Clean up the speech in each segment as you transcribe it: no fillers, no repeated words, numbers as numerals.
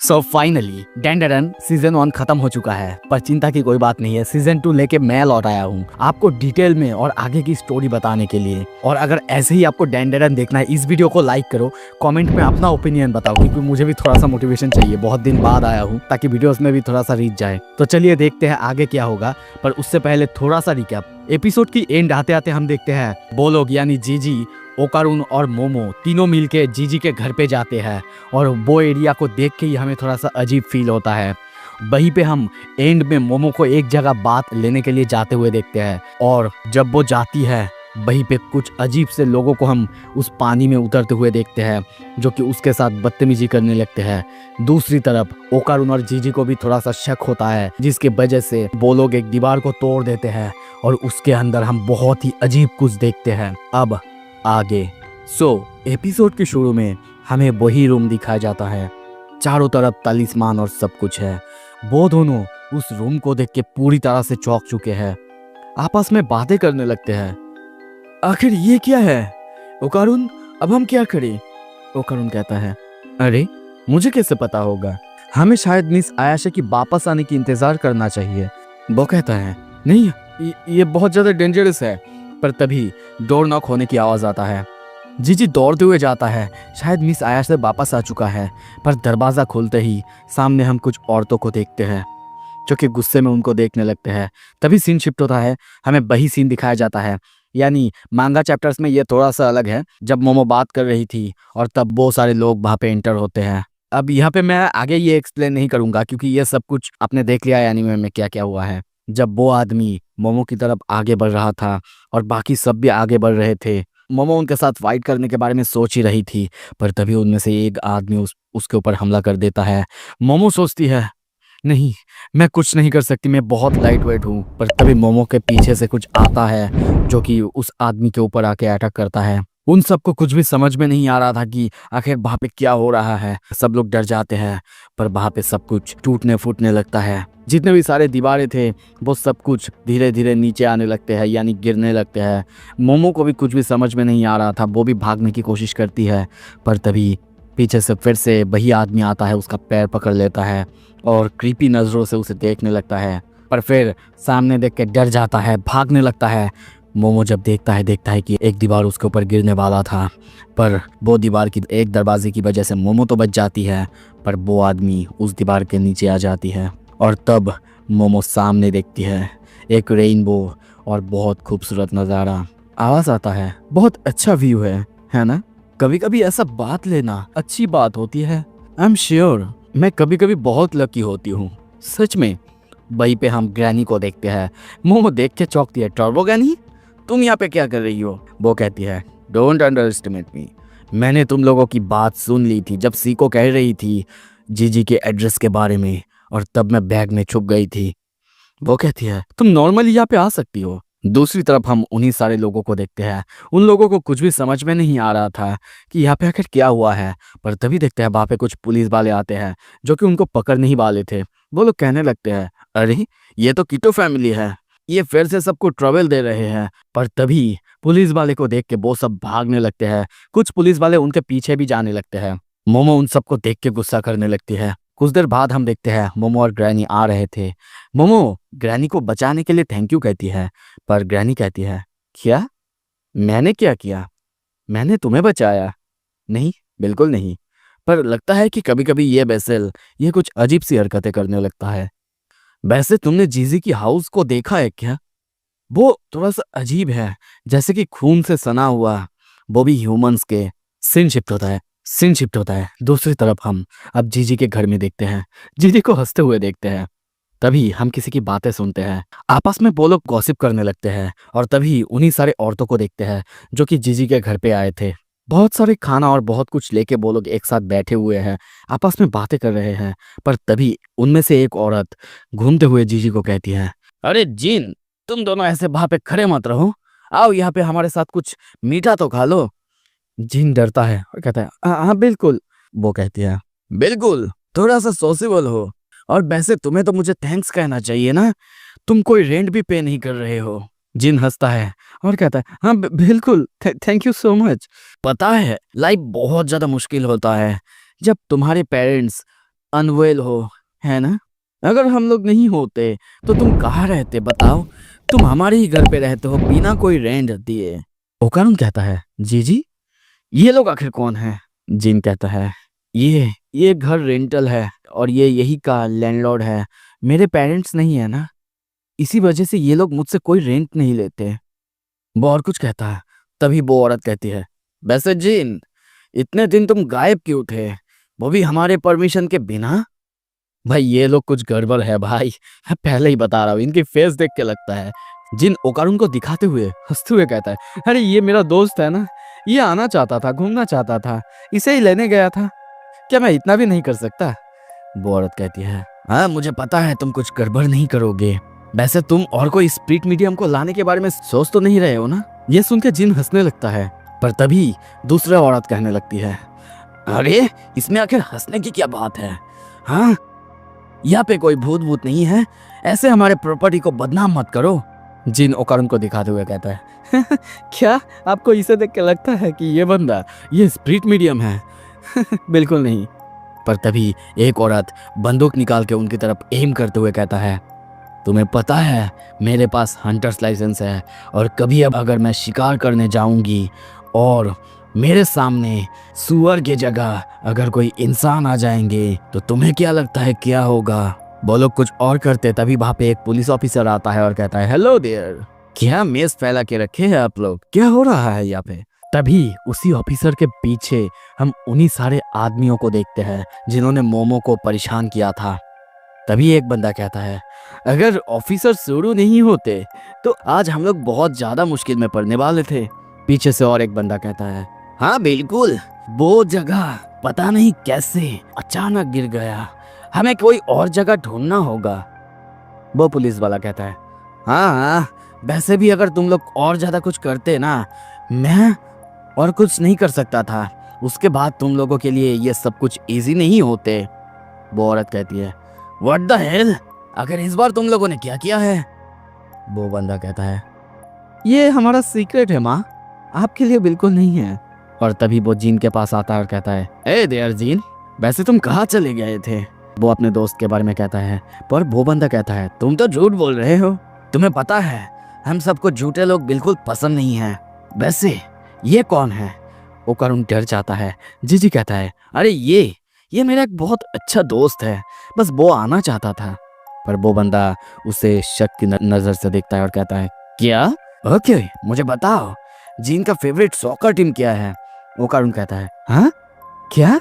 So finally डैंडरन season 1 खत्म हो चुका है, पर चिंता की कोई बात नहीं है। सीजन 2 लेके मैं लौट आया हूँ आपको डिटेल में और आगे की स्टोरी बताने के लिए। और अगर ऐसे ही आपको डैंडरन देखना है, इस वीडियो को लाइक करो, कमेंट में अपना ओपिनियन बताओ, क्योंकि मुझे भी थोड़ा सा मोटिवेशन चाहिए। बहुत दिन बाद आया हूँ ताकि वीडियोस में भी थोड़ा सा रीच जाए। तो चलिए देखते हैं आगे क्या होगा, पर उससे पहले थोड़ा सा रिकैप। एपिसोड की एंड आते आते हम देखते हैं वो लोग यानी जीजी, ओकारुन और मोमो तीनों मिलके जीजी के घर पे जाते हैं। और वो एरिया को देख के ही हमें थोड़ा सा अजीब फील होता है। वहीं पे हम एंड में मोमो को एक जगह बात लेने के लिए जाते हुए देखते हैं। और जब वो जाती है वहीं पे कुछ अजीब से लोगों को हम उस पानी में उतरते हुए देखते हैं, जो कि उसके साथ बदतमीजी करने लगते हैं। दूसरी तरफ ओकारुन और जीजी को भी थोड़ा सा शक होता है, जिसके वजह से वो लोग एक दीवार को तोड़ देते हैं और उसके अंदर हम बहुत ही अजीब कुछ देखते हैं। अब आगे एपिसोड के शुरू में हमें वही रूम दिखाया जाता है। चारों तरफ तलिस्मान और सब कुछ है। वो दोनों उस रूम को देख के पूरी तरह से चौंक चुके हैं। आपस में बातें करने लगते हैं। आखिर ये क्या है ओकारुन, अब हम क्या करें? ओकारुन कहता है, अरे मुझे कैसे पता होगा, हमें शायद मिस आयाशा की वापस आने की इंतजार करना चाहिए। वो कहता है, नहीं ये बहुत ज्यादा डेंजरस है। पर तभी डोर नॉक होने की आवाज आता है। जीजी दौड़ते हुए जाता है, शायद मिस आयाशा वापस आ चुका है। पर दरवाजा खोलते ही सामने हम कुछ औरतों को देखते हैं, जो कि गुस्से में उनको देखने लगते हैं। तभी सीन शिफ्ट होता है, हमें वही सीन दिखाया जाता है। यानी मांगा चैप्टर्स में ये थोड़ा सा अलग है, जब मोमो बात कर रही थी और तब बहुत सारे लोग वहाँ पे एंटर होते हैं। अब यहाँ पे मैं आगे ये एक्सप्लेन नहीं करूंगा, क्योंकि ये सब कुछ आपने देख लिया है एनीमे में क्या क्या हुआ है। जब वो आदमी मोमो की तरफ आगे बढ़ रहा था और बाकी सब भी आगे बढ़ रहे थे, मोमो उनके साथ फाइट करने के बारे में सोच ही रही थी, पर तभी उनमें से एक आदमी उसके ऊपर हमला कर देता है। मोमो सोचती है, नहीं मैं कुछ नहीं कर सकती, मैं बहुत लाइट वेट हूँ। पर तभी मोमो के पीछे से कुछ आता है, जो कि उस आदमी के ऊपर आके अटैक करता है। उन सबको कुछ भी समझ में नहीं आ रहा था कि आखिर वहां पे क्या हो रहा है। सब लोग डर जाते हैं, पर वहां पे सब कुछ टूटने फूटने लगता है। जितने भी सारे दीवारें थे वो सब कुछ धीरे धीरे नीचे आने लगते हैं, यानी गिरने लगते हैं। मोमो को भी कुछ भी समझ में नहीं आ रहा था, वो भी भागने की कोशिश करती है। पर तभी पीछे से फिर से वही आदमी आता है, उसका पैर पकड़ लेता है और क्रीपी नज़रों से उसे देखने लगता है। पर फिर सामने देख के डर जाता है, भागने लगता है। मोमो जब देखता है कि एक दीवार उसके ऊपर गिरने वाला था, पर वो दीवार की एक दरवाजे की वजह से मोमो तो बच जाती है, पर वो आदमी उस दीवार के नीचे आ जाती है। और तब मोमो सामने देखती है एक रेनबो और बहुत खूबसूरत नज़ारा। आवाज़ आता है, बहुत अच्छा व्यू है ना? कभी कभी ऐसा बात लेना अच्छी बात होती है। आई एम श्योर मैं कभी कभी बहुत लकी होती हूँ, सच में। वहीं पे हम ग्रैनी को देखते हैं। मोमो देख के चौंकती है, टर्बो ग्रैनी तुम यहाँ पे क्या कर रही हो? वो कहती है, डोंट अंडर एस्टिमेट मी। मैंने तुम लोगों की बात सुन ली थी जब सीको कह रही थी जीजी के एड्रेस के बारे में, और तब मैं बैग में छुप गई थी। वो कहती है, तुम नॉर्मली यहाँ पे आ सकती हो। दूसरी तरफ हम उन्हीं सारे लोगों को देखते हैं। उन लोगों को कुछ भी समझ में नहीं आ रहा था कि यहाँ पे आखिर क्या हुआ है। पर तभी देखते हैं वहाँ पे कुछ पुलिस वाले आते हैं, जो कि उनको पकड़ने ही वाले थे। वो लोग कहने लगते हैं, अरे ये तो कीटो फैमिली है, ये फिर से सबको ट्रबल दे रहे हैं। पर तभी पुलिस वाले को देख के वो सब भागने लगते हैं। कुछ पुलिस वाले उनके पीछे भी जाने लगते हैं। मोमो उन सबको देख के गुस्सा करने लगती है। कुछ देर बाद हम देखते हैं मोमो और ग्रैनी आ रहे थे। मोमो ग्रैनी को बचाने के लिए थैंक यू कहती है, पर ग्रैनी कहती है, क्या? मैंने क्या किया? मैंने तुम्हें बचाया? नहीं, बिल्कुल नहीं। पर लगता है कि कभी कभी ये बेसल ये कुछ अजीब सी हरकतें करने लगता है। वैसे तुमने जीजी की हाउस को देखा है क्या? वो थोड़ा सा अजीब है, जैसे कि खून से सना हुआ, वो भी ह्यूमंस के। सीन शिफ्ट होता है। दूसरी तरफ हम अब जीजी के घर में देखते हैं। जीजी को हंसते हुए देखते हैं। तभी हम किसी की बातें सुनते हैं। आपस में वो लोग गॉसिप करने लगते हैं, और तभी उन्हीं सारे औरतों को देखते हैं जो कि जीजी के घर पे आए थे। बहुत सारे खाना और बहुत कुछ लेके वो लोग एक साथ बैठे हुए हैं, आपस में बातें कर रहे हैं। पर तभी उनमें से एक औरत घूमते हुए जीजी को कहती है, अरे जिन, तुम दोनों ऐसे वहां पे खड़े मत रहो, आओ यहाँ पे हमारे साथ कुछ मीठा तो खा लो। जिन डरता है और कहता है, हाँ बिल्कुल। वो कहती है, बिल्कुल, थोड़ा सा सोसिबल हो। और वैसे तुम्हें तो मुझे थैंक्स कहना चाहिए ना, तुम कोई रेंट भी पे नहीं कर रहे हो। जिन हंसता है और कहता है, हाँ बिल्कुल, थैंक यू सो मच। पता है लाइफ बहुत ज्यादा मुश्किल होता है जब तुम्हारे पेरेंट्स अनवेल हो, है ना? अगर हम लोग नहीं होते तो तुम कहाँ रहते बताओ? तुम हमारे ही घर पे रहते हो बिना कोई रेंट दिए। ओकारुन कहता है, जी ये लोग आखिर कौन है? जिन कहता है, ये घर रेंटल है और ये यही का लैंडलॉर्ड है। मेरे पेरेंट्स नहीं है ना, इसी वजह से ये लोग मुझसे कोई रेंट नहीं लेते। वो और कुछ कहता है, तभी वो औरत कहती है, वैसे जिन इतने दिन तुम गायब क्यों थे, वो भी हमारे परमिशन के बिना? भाई ये लोग कुछ गड़बड़ है भाई, मैं पहले ही बता रहा हूँ, इनकी फेस देख के लगता है। जिन ओकारुन को दिखाते हुए हंसते हुए कहता है, अरे ये मेरा दोस्त है ना, ये आना चाहता था, घूमना चाहता था, इसे ही लेने गया था, क्या मैं इतना भी नहीं कर सकता? वो औरत कहती है, हाँ मुझे पता है तुम कुछ गड़बड़ नहीं करोगे, वैसे तुम और कोई स्प्रिट मीडियम को लाने के बारे में सोच तो नहीं रहे हो ना? ये सुन के जिन हंसने लगता है, पर तभी दूसरा औरत कहने लगती है, अरे इसमें आखिर हंसने की क्या बात है? हाँ, यहाँ पे कोई भूत भूत नहीं है, ऐसे हमारे प्रॉपर्टी को बदनाम मत करो। जिन ओकारुन को दिखाते हुए कहता है, क्या आपको इसे देख के लगता है कि ये बंदा ये स्प्रिट मीडियम है? बिल्कुल नहीं। पर तभी एक औरत बंदूक निकाल के उनकी तरफ एम करते हुए कहता है, तुम्हें पता है मेरे पास हंटर्स लाइसेंस है, और कभी अब अगर मैं शिकार करने जाऊंगी और मेरे सामने सुअर की जगह अगर कोई इंसान आ जाएंगे तो तुम्हें क्या लगता है क्या होगा? वो लोग कुछ और करते, तभी वहां पे एक पुलिस ऑफिसर आता है और कहता है, हेलो देयर, क्या मेज फैला के रखे हैं आप लोग, क्या हो रहा है यहाँ पे? तभी उसी ऑफिसर के पीछे हम उन्हीं सारे आदमियों को देखते हैं जिन्होंने मोमो को परेशान किया था। तभी एक बंदा कहता है, अगर ऑफिसर शुरू नहीं होते तो आज हम लोग बहुत ज्यादा मुश्किल में पड़ने वाले थे। पीछे से और एक बंदा कहता है, हाँ बिल्कुल, वो जगह पता नहीं कैसे अचानक गिर गया, हमें कोई और जगह ढूंढना होगा। वो पुलिस वाला कहता है, हाँ वैसे भी अगर तुम लोग और ज्यादा कुछ करते ना, मैं और कुछ नहीं कर सकता था, उसके बाद तुम लोगों के लिए ये सब कुछ इजी नहीं होते। वो औरत कहती है, व्हाट द हेल, आखिर इस बार तुम लोगों ने क्या किया है? वो बंदा कहता है, ये हमारा सीक्रेट है माँ, आपके लिए बिल्कुल नहीं है। और तभी वो जीन के पास आता है और कहता है, ए देयर जीन, वैसे तुम कहाँ चले गए थे? वो अपने दोस्त के बारे में कहता है, पर वो बंदा कहता है, तुम तो झूठ बोल रहे हो, तुम्हें पता है हम सबको झूठे लोग बिल्कुल पसंद नहीं है। वैसे ये कौन है? ओकारुन डर जाता है। जी कहता है, अरे ये मेरा एक बहुत अच्छा दोस्त है, बस वो आना चाहता था। पर वो बंदा उसे शक की नजर से देखता है और कहता है, क्या? ओके मुझे बताओ, जीन का फेवरेट सॉकर टीम क्या है? ओकारुन कहता है, हाँ क्या?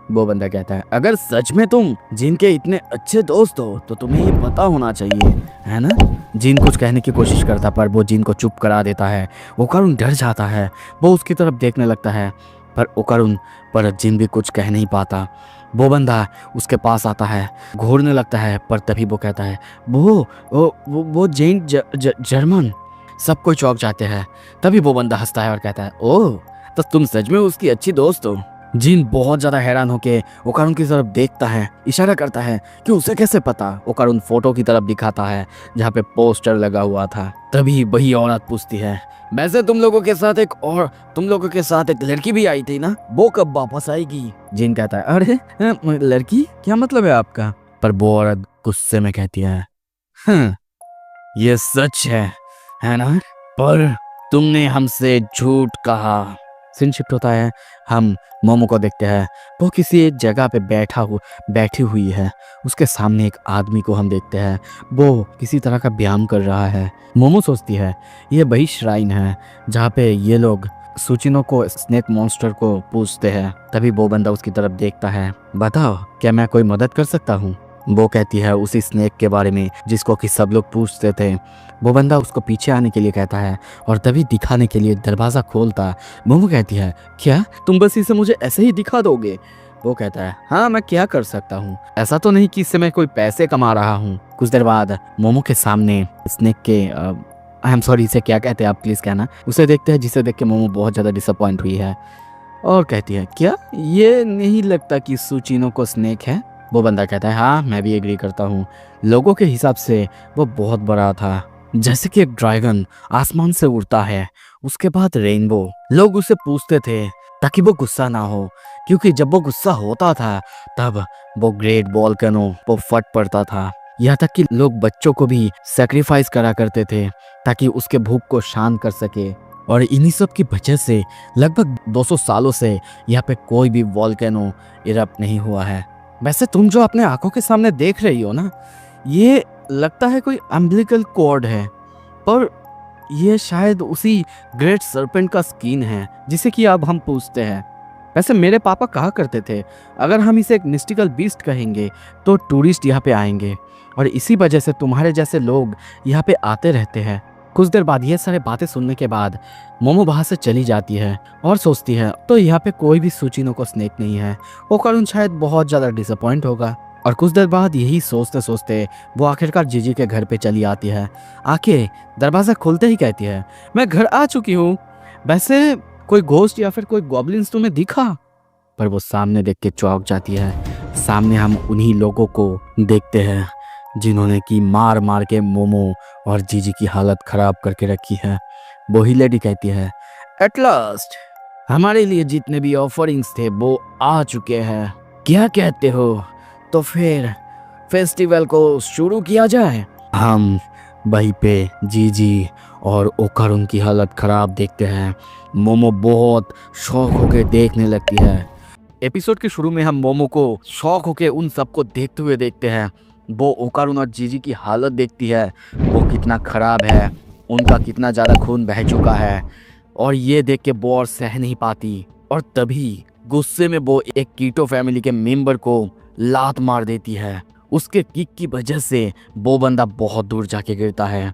वो बंदा कहता है, अगर सच में तुम जिन के इतने अच्छे दोस्त हो तो तुम्हें ये पता होना चाहिए, है ना? जिन कुछ कहने की कोशिश करता पर वो जिन को चुप करा देता है। ओकारुन डर जाता है, वो उसकी तरफ देखने लगता है, पर जिन भी कुछ कह नहीं पाता। वो बंदा उसके पास आता है, घूरने लगता है, पर तभी वो कहता है, वो जेन जर्मन। सब कोई चौंक जाते हैं। तभी वो बंदा हंसता है और कहता है, ओह तो तुम सच में उसकी अच्छी दोस्त हो? जिन बहुत ज्यादा हैरान होके ओकारुन की तरफ देखता है, इशारा करता है कि उसे कैसे पता। ओकारुन फोटो की तरफ दिखाता है जहाँ पे पोस्टर लगा हुआ था। तभी वही औरत पूछती है, वैसे तुम लोगों के साथ एक लड़की भी आई थी ना, वो कब वापस आएगी? जिन कहता है, अरे लड़की, क्या मतलब है आपका? पर वो औरत गुस्से में कहती है, ये सच है ना? पर तुमने हमसे झूठ कहा। सीन शिफ्ट होता है, हम मोमो को देखते हैं। वो किसी एक जगह पे बैठी हुई है। उसके सामने एक आदमी को हम देखते हैं, वो किसी तरह का व्यायाम कर रहा है। मोमो सोचती है ये वही श्राइन है जहाँ पे ये लोग सुचिनो को, स्नेक मॉन्स्टर को पूजते हैं। तभी वो बंदा उसकी तरफ देखता है, बताओ क्या मैं कोई मदद कर सकता हूँ? वो कहती है उसी स्नेक के बारे में जिसको कि सब लोग पूछते थे। वो बंदा उसको पीछे आने के लिए कहता है और तभी दिखाने के लिए दरवाज़ा खोलता। मोमो कहती है, क्या तुम बस इसे मुझे ऐसे ही दिखा दोगे? वो कहता है, हाँ मैं क्या कर सकता हूँ, ऐसा तो नहीं कि इससे मैं कोई पैसे कमा रहा हूँ। कुछ देर बाद मोमो के सामने स्नेक के आई एम सॉरी, इसे क्या कहते हैं आप प्लीज़ कहना, उसे देखते हैं, जिसे देख के मोमो बहुत ज़्यादा डिसअपॉइंट हुई है और कहती है, क्या ये नहीं लगता कि सुचिनो को स्नेक है? वो बंदा कहता है, हाँ मैं भी एग्री करता हूँ, लोगों के हिसाब से वो बहुत बड़ा था, जैसे कि एक ड्रैगन आसमान से उड़ता है, उसके बाद रेनबो। लोग उसे पूछते थे ताकि वो गुस्सा ना हो, क्योंकि जब वो गुस्सा होता था तब वो ग्रेट वोल्केनो वो फट पड़ता था। यहाँ तक कि लोग बच्चों को भी सेक्रीफाइस करा करते थे ताकि उसके भूख को शांत कर सके। और इन्हीं सब की वजह से लगभग 200 सालों से यहाँ पे कोई भी वोल्केनो इरप्ट नहीं हुआ है। वैसे तुम जो अपने आंखों के सामने देख रही हो ना, ये लगता है कोई अम्बिलिकल कॉर्ड है, पर ये शायद उसी ग्रेट सर्पेंट का स्किन है जिसे कि अब हम पूछते हैं। वैसे मेरे पापा कहा करते थे अगर हम इसे एक मिस्टिकल बीस्ट कहेंगे तो टूरिस्ट यहाँ पे आएंगे, और इसी वजह से तुम्हारे जैसे लोग यहाँ पे आते रहते हैं। कुछ देर बाद ये सारे बातें सुनने के बाद मोमो वहाँ से चली जाती है और सोचती है तो यहाँ पे कोई भी सुचिनो को स्नेक नहीं है, वो करुण शायद बहुत ज़्यादा डिसअपॉइंट होगा। और कुछ देर बाद यही सोचते सोचते वो आखिरकार जीजी के घर पे चली आती है। आके दरवाज़ा खोलते ही कहती है, मैं घर आ चुकी हूँ, वैसे कोई घोस्ट या फिर कोई गॉब्लिन्स तुम्हें दिखा? पर वो सामने देख के चौंक जाती है। सामने हम उन्हीं लोगों को देखते हैं जिन्होंने की मार मार के मोमो और जीजी की हालत खराब करके रखी है। वही लेडी कहती है, एट लास्ट हमारे लिए जितने भी ऑफरिंग्स थे वो आ चुके हैं, क्या कहते हो? तो फिर फेस्टिवल को शुरू किया जाए। हम वहीं पे जीजी और ओकारुन की हालत खराब देखते हैं। मोमो बहुत शौक होके देखने लगती है। एपिसोड के शुरू में हम मोमो को शौक होके उन सबको देखते हुए देखते हैं। वो ओकारुन और जीजी की हालत देखती है, वो कितना खराब है, उनका कितना ज़्यादा खून बह चुका है, और ये देख के वो और सह नहीं पाती। और तभी गुस्से में वो एक कीटो फैमिली के मेंबर को लात मार देती है। उसके किक की वजह से वो बंदा बहुत दूर जाके गिरता है।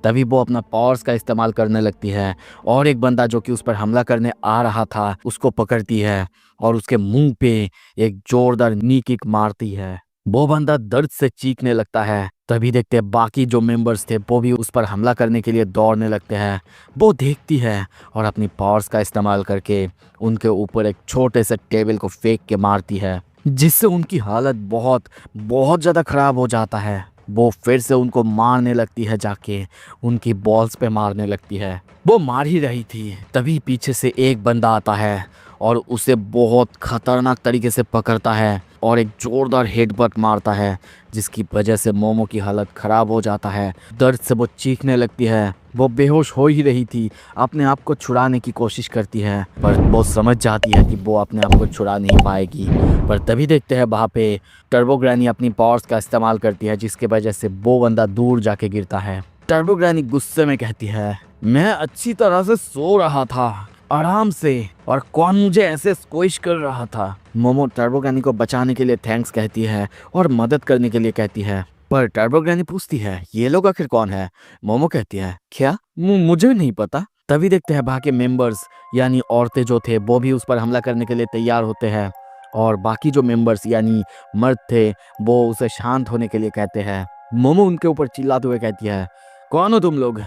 तभी वो अपना पावर्स का इस्तेमाल करने लगती है और एक बंदा जो कि उस पर हमला करने आ रहा था उसको पकड़ती है और उसके मुंह पे एक जोरदार नी किक मारती है। वो बंदा दर्द से चीखने लगता है। तभी देखते हैं बाकी जो मेंबर्स थे वो भी उस पर हमला करने के लिए दौड़ने लगते हैं। वो देखती है और अपनी पावर्स का इस्तेमाल करके उनके ऊपर एक छोटे से टेबल को फेंक के मारती है, जिससे उनकी हालत बहुत बहुत ज़्यादा ख़राब हो जाता है। वो फिर से उनको मारने लगती है, जाके उनकी बॉल्स पे मारने लगती है। वो मार ही रही थी तभी पीछे से एक बंदा आता है और उसे बहुत खतरनाक तरीके से पकड़ता है और एक जोरदार हेडबट मारता है, जिसकी वजह से मोमो की हालत ख़राब हो जाता है। दर्द से वो चीखने लगती है। वो बेहोश हो ही रही थी, अपने आप को छुड़ाने की कोशिश करती है, पर वो समझ जाती है कि वो अपने आप को छुड़ा नहीं पाएगी। पर तभी देखते हैं वहाँ पे टर्बो ग्रैनी अपनी पावर्स का इस्तेमाल करती है, जिसके वजह से वो बंदा दूर जाके गिरता है। टर्बो ग्रैनी गुस्से में कहती है, मैं अच्छी तरह से सो रहा था आराम से, और कौन मुझे ऐसे स्क्विश कर रहा था। मोमो टर्बो ग्रैनी को बचाने के लिए थैंक्स कहती है और मदद करने के लिए कहती है, पर टर्बो ग्रैनी पूछती है ये लोग आखिर कौन है? मोमो कहती है, क्या मुझे नहीं पता। तभी देखते हैं बाकी मेंबर्स यानी औरतें जो थे वो भी उस पर हमला करने के लिए तैयार होते हैं, और बाकी जो मेंबर्स यानी मर्द थे वो उसे शांत होने के लिए कहते हैं। मोमो उनके ऊपर चिल्लाते हुए कहती है, कौन हो तुम लोग,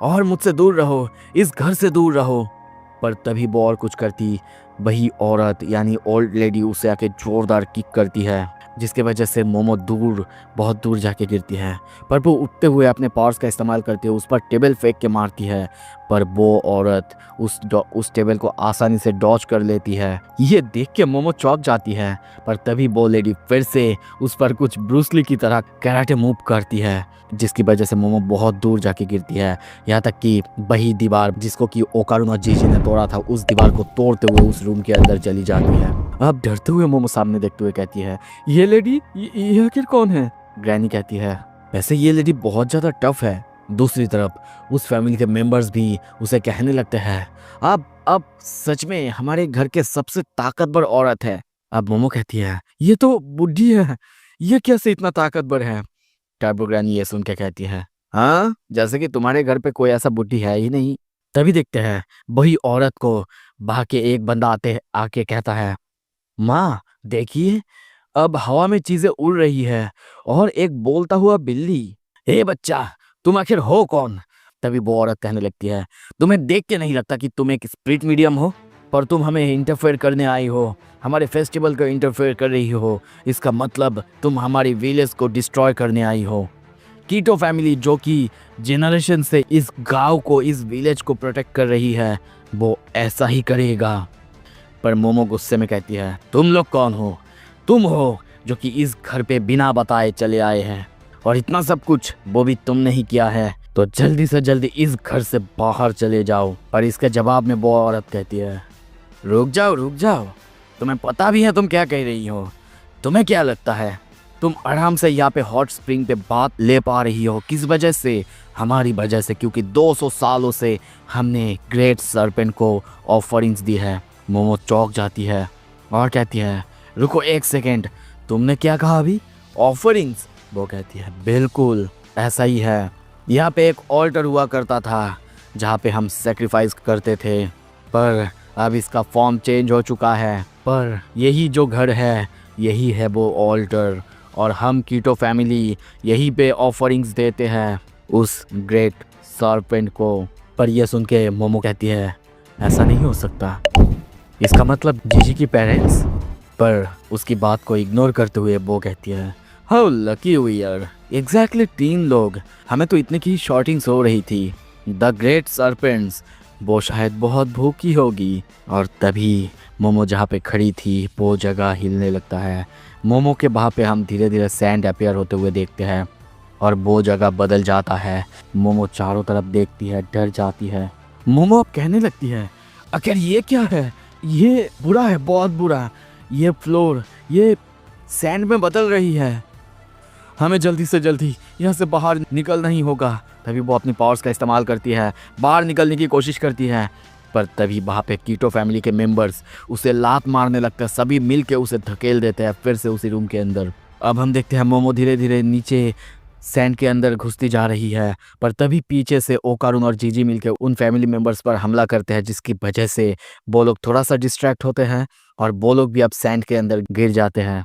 और मुझसे दूर रहो, इस घर से दूर रहो। पर तभी वो और कुछ करती, वही औरत यानी ओल्ड लेडी उसे आके जोरदार किक करती है, जिसके वजह से मोमो बहुत दूर जाके गिरती है। पर वो उठते हुए अपने पावर्स का इस्तेमाल करते हुए उस पर टेबल फेंक के मारती है, पर वो औरत उस टेबल को आसानी से डॉज कर लेती है। ये देख के मोमो चौंक जाती है, पर तभी वो लेडी फिर से उस पर कुछ ब्रूस ली की तरह कराटे मूव करती है, जिसकी वजह से मोमो बहुत दूर जाके गिरती है। यहाँ तक कि वही दीवार जिसको कि ओकारुन और जीजी ने तोड़ा था, उस दीवार को तोड़ते हुए उस रूम के अंदर चली जाती है। अब डरते हुए मोमो सामने देखते हुए कहती है, ये लेडी ये आखिर कौन है? ग्रैनी कहती है, वैसे ये लेडी बहुत ज़्यादा टफ है। दूसरी तरफ उस फैमिली के मेंबर्स भी उसे कहने लगते हैं, अब सच में हमारे घर के सबसे ताकतवर औरत है। अब मोमो कहती है, ये तो बुढ़ी है, ये कैसे इतना ताकतवर है? टर्बो ग्रैनी ये सुन के कहती है, हाँ, जैसे कि तुम्हारे घर पे कोई ऐसा बुढ़ी है ही नहीं। तभी देखते हैं वही औरत को बाहर के एक बंदा आके कहता है, माँ देखिए, अब हवा में चीजें उड़ रही है और एक बोलता हुआ बिल्ली। हे बच्चा, तुम आखिर हो कौन? तभी वो औरत कहने लगती है, तुम्हें देख के नहीं लगता कि तुम एक स्पिरिट मीडियम हो, पर तुम हमें इंटरफेयर करने आई हो, हमारे फेस्टिवल को इंटरफेयर कर रही हो। इसका मतलब तुम हमारी विलेज को डिस्ट्रॉय करने आई हो। कीटो फैमिली जो कि जनरेशन से इस गांव को, इस विलेज को प्रोटेक्ट कर रही है, वो ऐसा ही करेगा। पर मोमो गुस्से में कहती है, तुम लोग कौन हो? तुम हो जो कि इस घर पे बिना बताए चले आए हैं, और इतना सब कुछ वो भी तुमने ही किया है, तो जल्दी से जल्दी इस घर से बाहर चले जाओ। पर इसके जवाब में वो औरत कहती है, रुक जाओ, तुम्हें पता भी है तुम क्या कह रही हो? तुम्हें क्या लगता है तुम आराम से यहाँ पे हॉट स्प्रिंग पे बात ले पा रही हो? किस वजह से? हमारी वजह से, क्योंकि 200 सालों से हमने ग्रेट सर्पेंट को ऑफरिंग्स दी है। मोमो चौंक जाती है और कहती है, रुको एक सेकेंड, तुमने क्या कहा अभी? ऑफरिंग्स? वो कहती है, बिल्कुल ऐसा ही है। यहाँ पे एक ऑल्टर हुआ करता था जहाँ पे हम सेक्रीफाइस करते थे, पर अब इसका फॉर्म चेंज हो चुका है। पर यही जो घर है, यही है वो ऑल्टर, और हम कीटो फैमिली यहीं पे ऑफरिंग्स देते हैं उस ग्रेट सर्पेंट को। पर यह सुन के मोमो कहती है, ऐसा नहीं हो सकता, इसका मतलब जीजी की पेरेंट्स? पर उसकी बात को इग्नोर करते हुए वो कहती है, how lucky we are, exactly 3 लोग, हमें तो इतने की शॉर्टिंग्स हो रही थी। द ग्रेट सर्पेंट्स, वो शायद बहुत भूखी होगी। और तभी मोमो जहाँ पे खड़ी थी वो जगह हिलने लगता है। मोमो के वहाँ पे हम धीरे धीरे सैंड अपीयर होते हुए देखते हैं और वो जगह बदल जाता है। मोमो चारों तरफ देखती है, डर जाती है। मोमो अब कहने लगती है, आखिर ये क्या है? ये बुरा है, बहुत बुरा। ये फ्लोर, ये सैंड में बदल रही है, हमें जल्दी से जल्दी यहाँ से बाहर निकलना ही होगा। तभी वो अपनी पावर्स का इस्तेमाल करती है, बाहर निकलने की कोशिश करती है। पर तभी वहाँ पे कीटो फैमिली के मेंबर्स उसे लात मारने लगते हैं, सभी मिल के उसे धकेल देते हैं फिर से उसी रूम के अंदर। अब हम देखते हैं मोमो धीरे धीरे नीचे सैंड के अंदर घुसती जा रही है। पर तभी पीछे से ओकारुन और जीजी मिलकर उन फैमिली मेंबर्स पर हमला करते हैं, जिसकी वजह से वो लोग थोड़ा सा डिस्ट्रैक्ट होते हैं और वो लोग भी अब सैंड के अंदर गिर जाते हैं।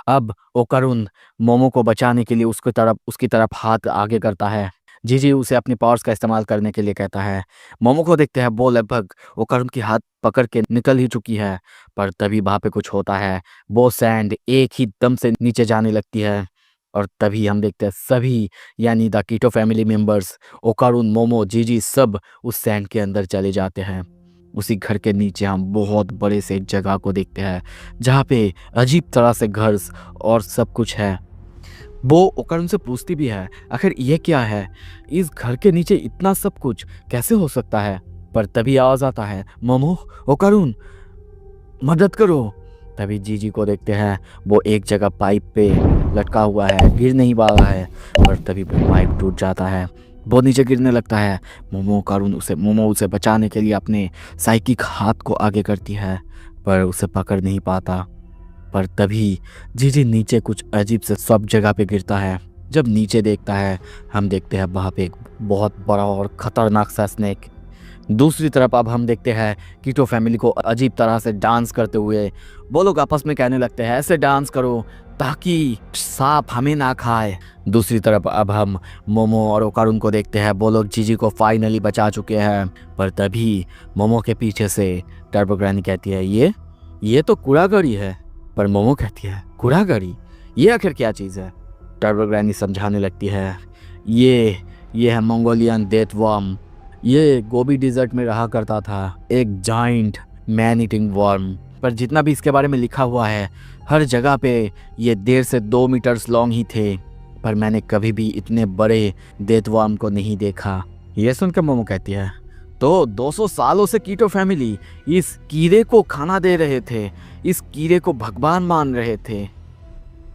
अब ओकारुन मोमो को बचाने के लिए उसकी तरफ हाथ आगे करता है। जीजी उसे अपनी पावर्स का इस्तेमाल करने के लिए कहता है। मोमो को देखते हैं वो लगभग ओकारुन की हाथ पकड़ के निकल ही चुकी है। पर तभी वहाँ पे कुछ होता है, वो सैंड एक ही दम से नीचे जाने लगती है और तभी हम देखते हैं सभी यानी the Kito family members, Okarun, Momo, Jiji सब उस सैंड के अंदर चले जाते हैं। उसी घर के नीचे हम बहुत बड़े से जगह को देखते हैं जहाँ पे अजीब तरह से घर और सब कुछ है। वो ओकारुन से पूछती भी है, आखिर ये क्या है? इस घर के नीचे इतना सब कुछ कैसे हो सकता है? पर तभी आवाज आता है, मोमो, ओकारुन, मदद करो। तभी जीजी को देखते हैं वो एक जगह पाइप पे लटका हुआ है, गिर नहीं पा रहा है। पर तभी वो पाइप टूट जाता है, वो नीचे गिरने लगता है। मोमो उसे बचाने के लिए अपने साइकिक हाथ को आगे करती है पर उसे पकड़ नहीं पाता। पर तभी जीजी नीचे कुछ अजीब से सब जगह पे गिरता है। जब नीचे देखता है हम देखते हैं वहाँ पे एक बहुत बड़ा और खतरनाक सा स्नेक। दूसरी तरफ अब हम देखते हैं कीटो फैमिली को अजीब तरह से डांस करते हुए। वो लोग आपस में कहने लगते हैं, ऐसे डांस करो ताकि सांप हमें ना खाए। दूसरी तरफ अब हम मोमो और ओकारुन को देखते हैं, वो लोग जीजी को फाइनली बचा चुके हैं। पर तभी मोमो के पीछे से टर्बो ग्रैनी कहती है, ये तो कूड़ागड़ी है। पर मोमो कहती है, कूड़ागड़ी? ये आखिर क्या चीज़ है? टर्बो ग्रैनी समझाने लगती है, ये है मंगोलियन डेथ वर्म। ये गोबी डिजर्ट में रहा करता था, एक जाइंट मैन ईटिंग वर्म। पर जितना भी इसके बारे में लिखा हुआ है हर जगह पे ये 1.5 से 2 मीटर्स लॉन्ग ही थे। पर मैंने कभी भी इतने बड़े डेथ वर्म को नहीं देखा। ये सुनकर मोमो कहती है, तो 200 सालों से कीटो फैमिली इस कीड़े को खाना दे रहे थे, इस कीड़े को भगवान मान रहे थे।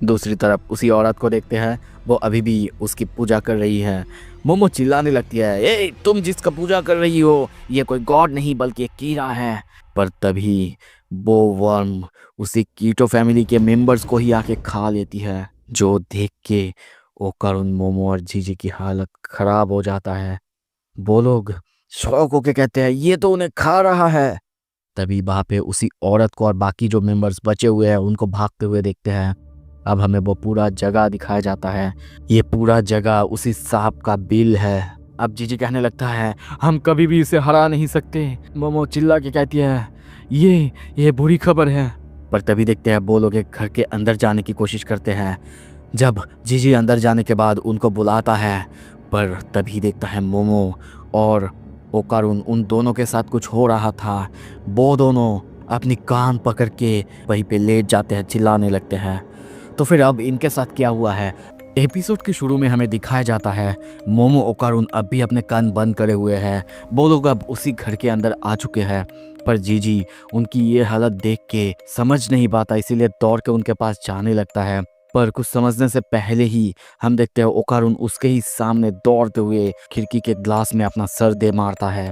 दूसरी तरफ उसी औरत को देखते हैं, वो अभी भी उसकी पूजा कर रही है। मोमो चिल्लाने लगती है, ए तुम जिसका पूजा कर रही हो ये कोई गॉड नहीं बल्कि एक कीड़ा है। पर तभी वो वर्म उसी कीटो फैमिली के मेंबर्स को ही आके खा लेती है, जो देख के ओकारुन, मोमो और जीजी की हालत खराब हो जाता है। वो लोग शौक होके कहते हैं, ये तो उन्हें खा रहा है। तभी वहाँ पे उसी औरत को और बाकी जो मेंबर्स बचे हुए हैं उनको भागते हुए देखते हैं। अब हमें वो पूरा जगह दिखाया जाता है, ये पूरा जगह उसी सांप का बिल है। अब जीजी कहने लगता है, हम कभी भी इसे हरा नहीं सकते। मोमो चिल्ला के कहती है, ये बुरी खबर है। पर तभी देखते हैं वो लोग एक घर के अंदर जाने की कोशिश करते हैं। जब जीजी अंदर जाने के बाद उनको बुलाता है, पर तभी देखता है मोमो और ओकारुन, उन दोनों के साथ कुछ हो रहा था। वो दोनों अपनी कान पकड़ के वहीं पे लेट जाते हैं, चिल्लाने लगते हैं। तो फिर अब इनके साथ क्या हुआ है? एपिसोड के शुरू में हमें दिखाया जाता है मोमो ओकारुन अब भी अपने कान बंद करे हुए हैं। वो लोग अब उसी घर के अंदर आ चुके हैं, पर जीजी उनकी ये हालत देख के समझ नहीं पाता, इसीलिए दौड़ के उनके पास जाने लगता है। पर कुछ समझने से पहले ही हम देखते हैं ओकारुन उसके ही सामने दौड़ते हुए खिड़की के ग्लास में अपना सर दे मारता है।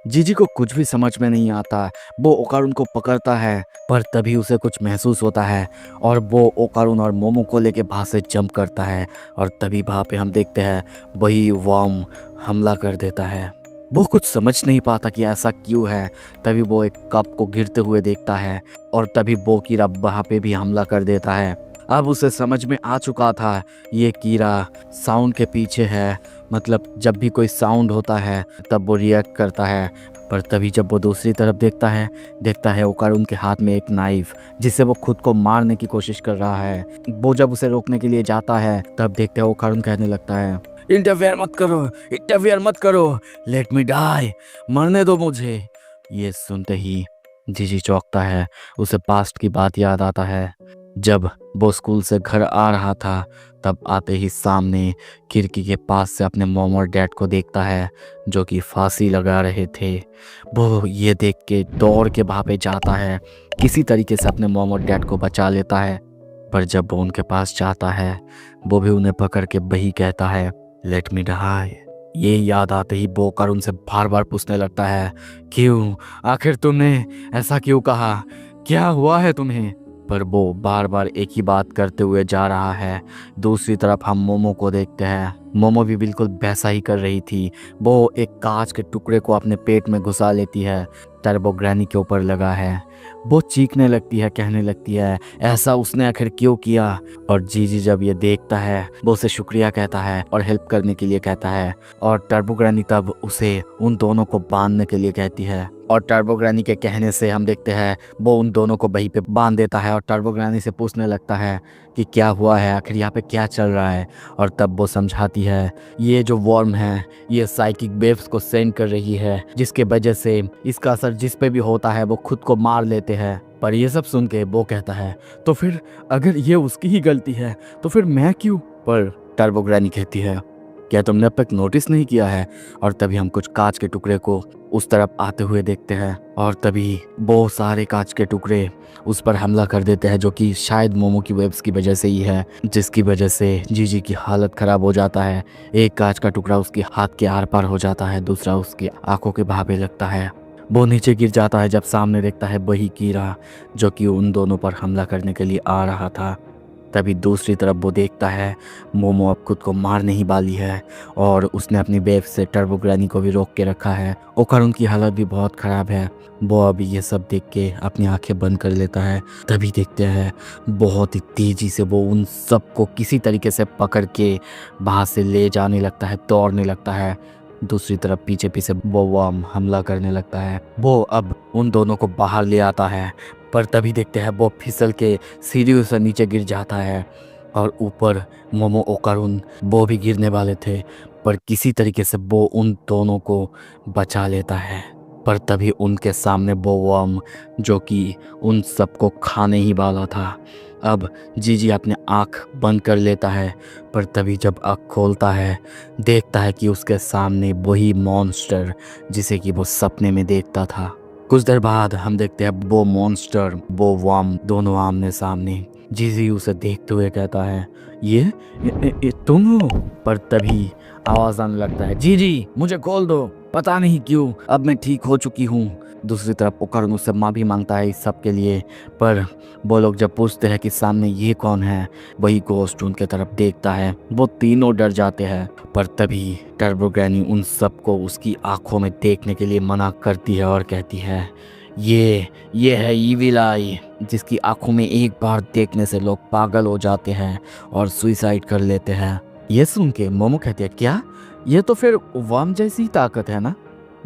जीजी को कुछ भी समझ में नहीं आता। वो ओकारुन को पकड़ता है, पर तभी उसे कुछ महसूस होता है और वो ओकारुन और मोमो को लेके वहाँ से जंप करता है। और तभी वहाँ पे हम देखते हैं वही वर्म हमला कर देता है। वो कुछ समझ नहीं पाता कि ऐसा क्यों है। तभी वो एक कप को गिरते हुए देखता है और तभी वो कीड़ा वहाँ पे भी हमला कर देता है। अब उसे समझ में आ चुका था ये कीड़ा साउंड के पीछे है, मतलब जब भी कोई साउंड होता है तब वो रिएक्ट करता है। पर तभी जब वो दूसरी तरफ देखता है ओकारुन के हाथ में एक नाइफ, जिससे वो खुद को मारने की कोशिश कर रहा है। वो जब उसे रोकने के लिए जाता है तब देखते हैं ओकारुन कहने लगता है, इंटरफेयर मत करो, लेट मी डाई, मरने दो मुझे। ये सुनते ही जीजी चौंकता है। उसे पास्ट की बात याद आता है। जब वो स्कूल से घर आ रहा था तब आते ही सामने खिड़की के पास से अपने मॉम और डैड को देखता है जो कि फांसी लगा रहे थे। वो ये देख के दौड़ के वहाँ पे जाता है, किसी तरीके से अपने मॉम और डैड को बचा लेता है। पर जब वो उनके पास जाता है वो भी उन्हें पकड़ के वही कहता है, लेट मी डाई। ये याद आते ही वो ओकारुन से बार बार पूछने लगता है, क्यों, आखिर तुमने ऐसा क्यों कहा, क्या हुआ है तुम्हें? पर वो बार बार एक ही बात करते हुए जा रहा है। दूसरी तरफ हम मोमो को देखते हैं। मोमो भी बिल्कुल वैसा ही कर रही थी। वो एक कांच के टुकड़े को अपने पेट में घुसा लेती है। टर्बो ग्रैनी के ऊपर लगा है। वो चीखने लगती है, कहने लगती है ऐसा उसने आखिर क्यों किया। और जीजी जब ये देखता है वो उसे शुक्रिया कहता है और हेल्प करने के लिए कहता है। और टर्बो ग्रैनी तब उसे उन दोनों को बांधने के लिए कहती है। और टर्बो ग्रैनी के कहने से हम देखते हैं वो उन दोनों को वहीं पे बांध देता है और टर्बो ग्रैनी से पूछने लगता है कि क्या हुआ है, आखिर यहाँ पे क्या चल रहा है। और तब वो समझाती है ये जो वर्म है ये साइकिक वेव्स को सेंड कर रही है, जिसके वजह से इसका असर जिस पे भी होता है वो खुद को मार लेते हैं। पर ये सब सुन के वो कहता है तो फिर अगर ये उसकी ही गलती है तो फिर मैं क्यों? पर टर्बो ग्रैनी कहती है क्या तुमने अब तक नोटिस नहीं किया है? और तभी हम कुछ कांच के टुकड़े को उस तरफ आते हुए देखते हैं और तभी वो सारे कांच के टुकड़े उस पर हमला कर देते हैं, जो कि शायद मोमो की वेब्स की वजह से ही है, जिसकी वजह से जीजी की हालत खराब हो जाता है। एक कांच का टुकड़ा उसके हाथ के आर पार हो जाता है, दूसरा उसकी आंखों के भावे लगता है। वो नीचे गिर जाता है जब सामने देखता है वही कीड़ा जो कि उन दोनों पर हमला करने के लिए आ रहा था। तभी दूसरी तरफ वो देखता है मोमो अब खुद को मारने ही वाली है और उसने अपनी वेव से टर्बो ग्रैनी को भी रोक के रखा है। ओकारुन की हालत भी बहुत ख़राब है। वो अभी ये सब देख के अपनी आंखें बंद कर लेता है। तभी देखते हैं बहुत ही तेज़ी से वो उन सबको किसी तरीके से पकड़ के वहाँ से ले जाने लगता है, दौड़ने लगता है। दूसरी तरफ पीछे पीछे वो वर्म हमला करने लगता है। वो अब उन दोनों को बाहर ले आता है, पर तभी देखते हैं वो फिसल के सीढ़ियों से नीचे गिर जाता है और ऊपर मोमो ओकारुन वो भी गिरने वाले थे, पर किसी तरीके से वो उन दोनों को बचा लेता है। पर तभी उनके सामने वो वर्म जो कि उन सबको खाने ही वाला था। अब जीजी अपने आँख बंद कर लेता है, पर तभी जब आँख खोलता है देखता है कि उसके सामने वही मॉन्स्टर जिसे कि वो सपने में देखता था। कुछ देर बाद हम देखते हैं वो मॉन्स्टर वो वर्म दोनों आमने सामने। जीजी उसे देखते हुए कहता है ये तुम हो? पर तभी आवाज़ आने लगता है, जीजी मुझे खोल दो, पता नहीं क्यों अब मैं ठीक हो चुकी हूँ। दूसरी तरफ ओकारुन उससे माँ भी मांगता है इस सब के लिए, पर वो लोग जब पूछते हैं कि सामने ये कौन है, वही गोस्ट उनके तरफ देखता है। वो तीनों डर जाते हैं, पर तभी टर्बो ग्रैनी उन सबको उसकी आंखों में देखने के लिए मना करती है और कहती है ये है ईविल आई, जिसकी आंखों में एक बार देखने से लोग पागल हो जाते हैं और सुइसाइड कर लेते हैं। ये सुन के मोमो कहती है क्या ये तो फिर वर्म जैसी ताकत है ना?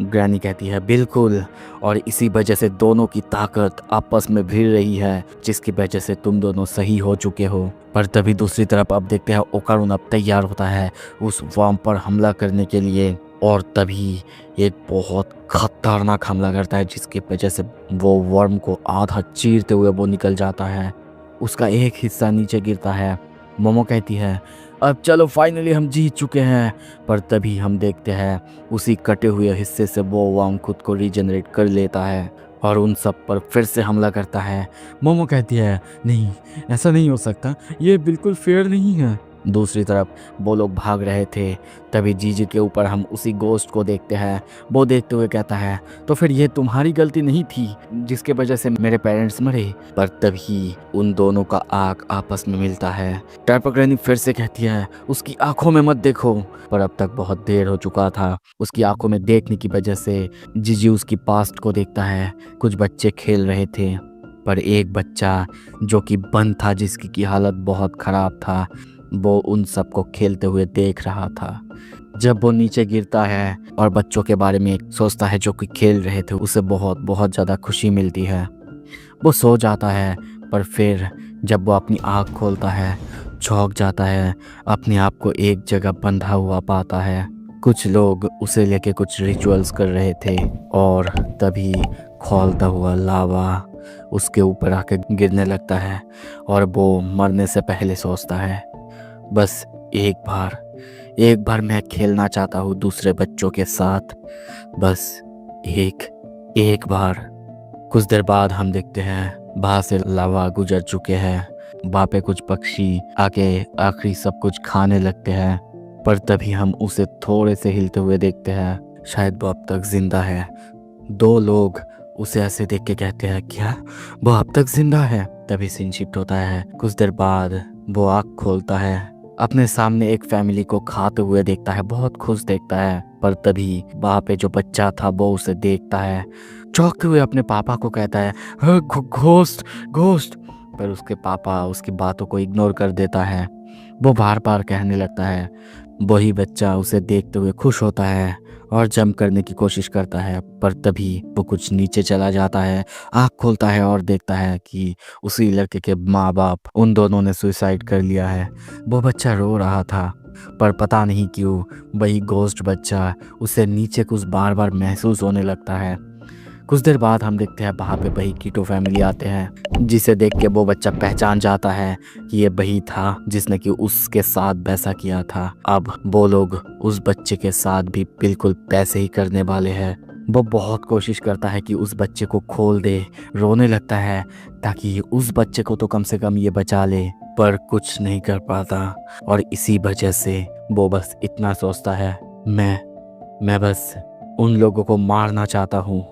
ग्रैनी कहती है बिल्कुल, और इसी वजह से दोनों की ताकत आपस में भिड़ रही है, जिसकी वजह से तुम दोनों सही हो चुके हो। पर तभी दूसरी तरफ अब देखते हैं ओकारुन अब तैयार होता है उस वर्म पर हमला करने के लिए। और तभी एक बहुत खतरनाक हमला करता है जिसकी वजह से वो वर्म को आधा चीरते हुए वो निकल जाता है। उसका एक हिस्सा नीचे गिरता है। मोमो कहती है अब चलो फाइनली हम जीत चुके हैं। पर तभी हम देखते हैं उसी कटे हुए हिस्से से वो वर्म खुद को रीजनरेट कर लेता है और उन सब पर फिर से हमला करता है। मोमो कहती है नहीं, ऐसा नहीं हो सकता, ये बिल्कुल फेयर नहीं है। दूसरी तरफ वो लोग भाग रहे थे। तभी जीजी के ऊपर हम उसी गोश्त को देखते हैं। वो देखते हुए कहता है तो फिर ये तुम्हारी गलती नहीं थी जिसके वजह से मेरे पेरेंट्स मरे। पर तभी उन दोनों का आँख आपस में मिलता है। टैरपग्रैनी फिर से कहती है उसकी आंखों में मत देखो। पर अब तक बहुत देर हो चुका था। उसकी आंखों में देखने की वजह से जीजी उसकी पास्ट को देखता है। कुछ बच्चे खेल रहे थे पर एक बच्चा जो कि बंद था, जिसकी की हालत बहुत ख़राब था, वो उन सबको खेलते हुए देख रहा था। जब वो नीचे गिरता है और बच्चों के बारे में सोचता है जो कि खेल रहे थे, उसे बहुत बहुत ज़्यादा खुशी मिलती है। वो सो जाता है पर फिर जब वो अपनी आँख खोलता है चौंक जाता है। अपने आप को एक जगह बंधा हुआ पाता है। कुछ लोग उसे लेके कुछ रिचुअल्स कर रहे थे और तभी खौलता हुआ लावा उसके ऊपर आके गिरने लगता है और वो मरने से पहले सोचता है बस एक बार मैं खेलना चाहता हूँ दूसरे बच्चों के साथ, बस एक बार। कुछ देर बाद हम देखते हैं वहाँ से लावा गुजर चुके हैं। वहाँ पे कुछ पक्षी आके आखिरी सब कुछ खाने लगते हैं। पर तभी हम उसे थोड़े से हिलते हुए देखते हैं। शायद वो अब तक जिंदा है। दो लोग उसे ऐसे देख के कहते हैं क्या वो अब तक जिंदा है। तभी सीन शिफ्ट होता है। कुछ देर बाद वो आँख खोलता है, अपने सामने एक फैमिली को खाते हुए देखता है, बहुत खुश देखता है। पर तभी वहाँ पे जो बच्चा था वो उसे देखता है, चौंकते हुए अपने पापा को कहता है घोस्ट घोस्ट। पर उसके पापा उसकी बातों को इग्नोर कर देता है। वो बार बार कहने लगता है। वही बच्चा उसे देखते हुए खुश होता है और जंप करने की कोशिश करता है। पर तभी वो कुछ नीचे चला जाता है, आँख खोलता है और देखता है कि उसी लड़के के माँ बाप उन दोनों ने सुसाइड कर लिया है। वो बच्चा रो रहा था पर पता नहीं क्यों वही घोस्ट बच्चा उसे नीचे कुछ बार बार महसूस होने लगता है। कुछ देर बाद हम देखते हैं वहाँ पे वही कीटो फैमिली आते हैं, जिसे देख के वो बच्चा पहचान जाता है कि ये वही था जिसने कि उसके साथ वैसा किया था। अब वो लोग उस बच्चे के साथ भी बिल्कुल वैसे ही करने वाले हैं। वो बहुत कोशिश करता है कि उस बच्चे को खोल दे, रोने लगता है ताकि उस बच्चे को तो कम से कम ये बचा ले, पर कुछ नहीं कर पाता। और इसी वजह से वो बस इतना सोचता है मैं बस उन लोगों को मारना चाहता हूँ,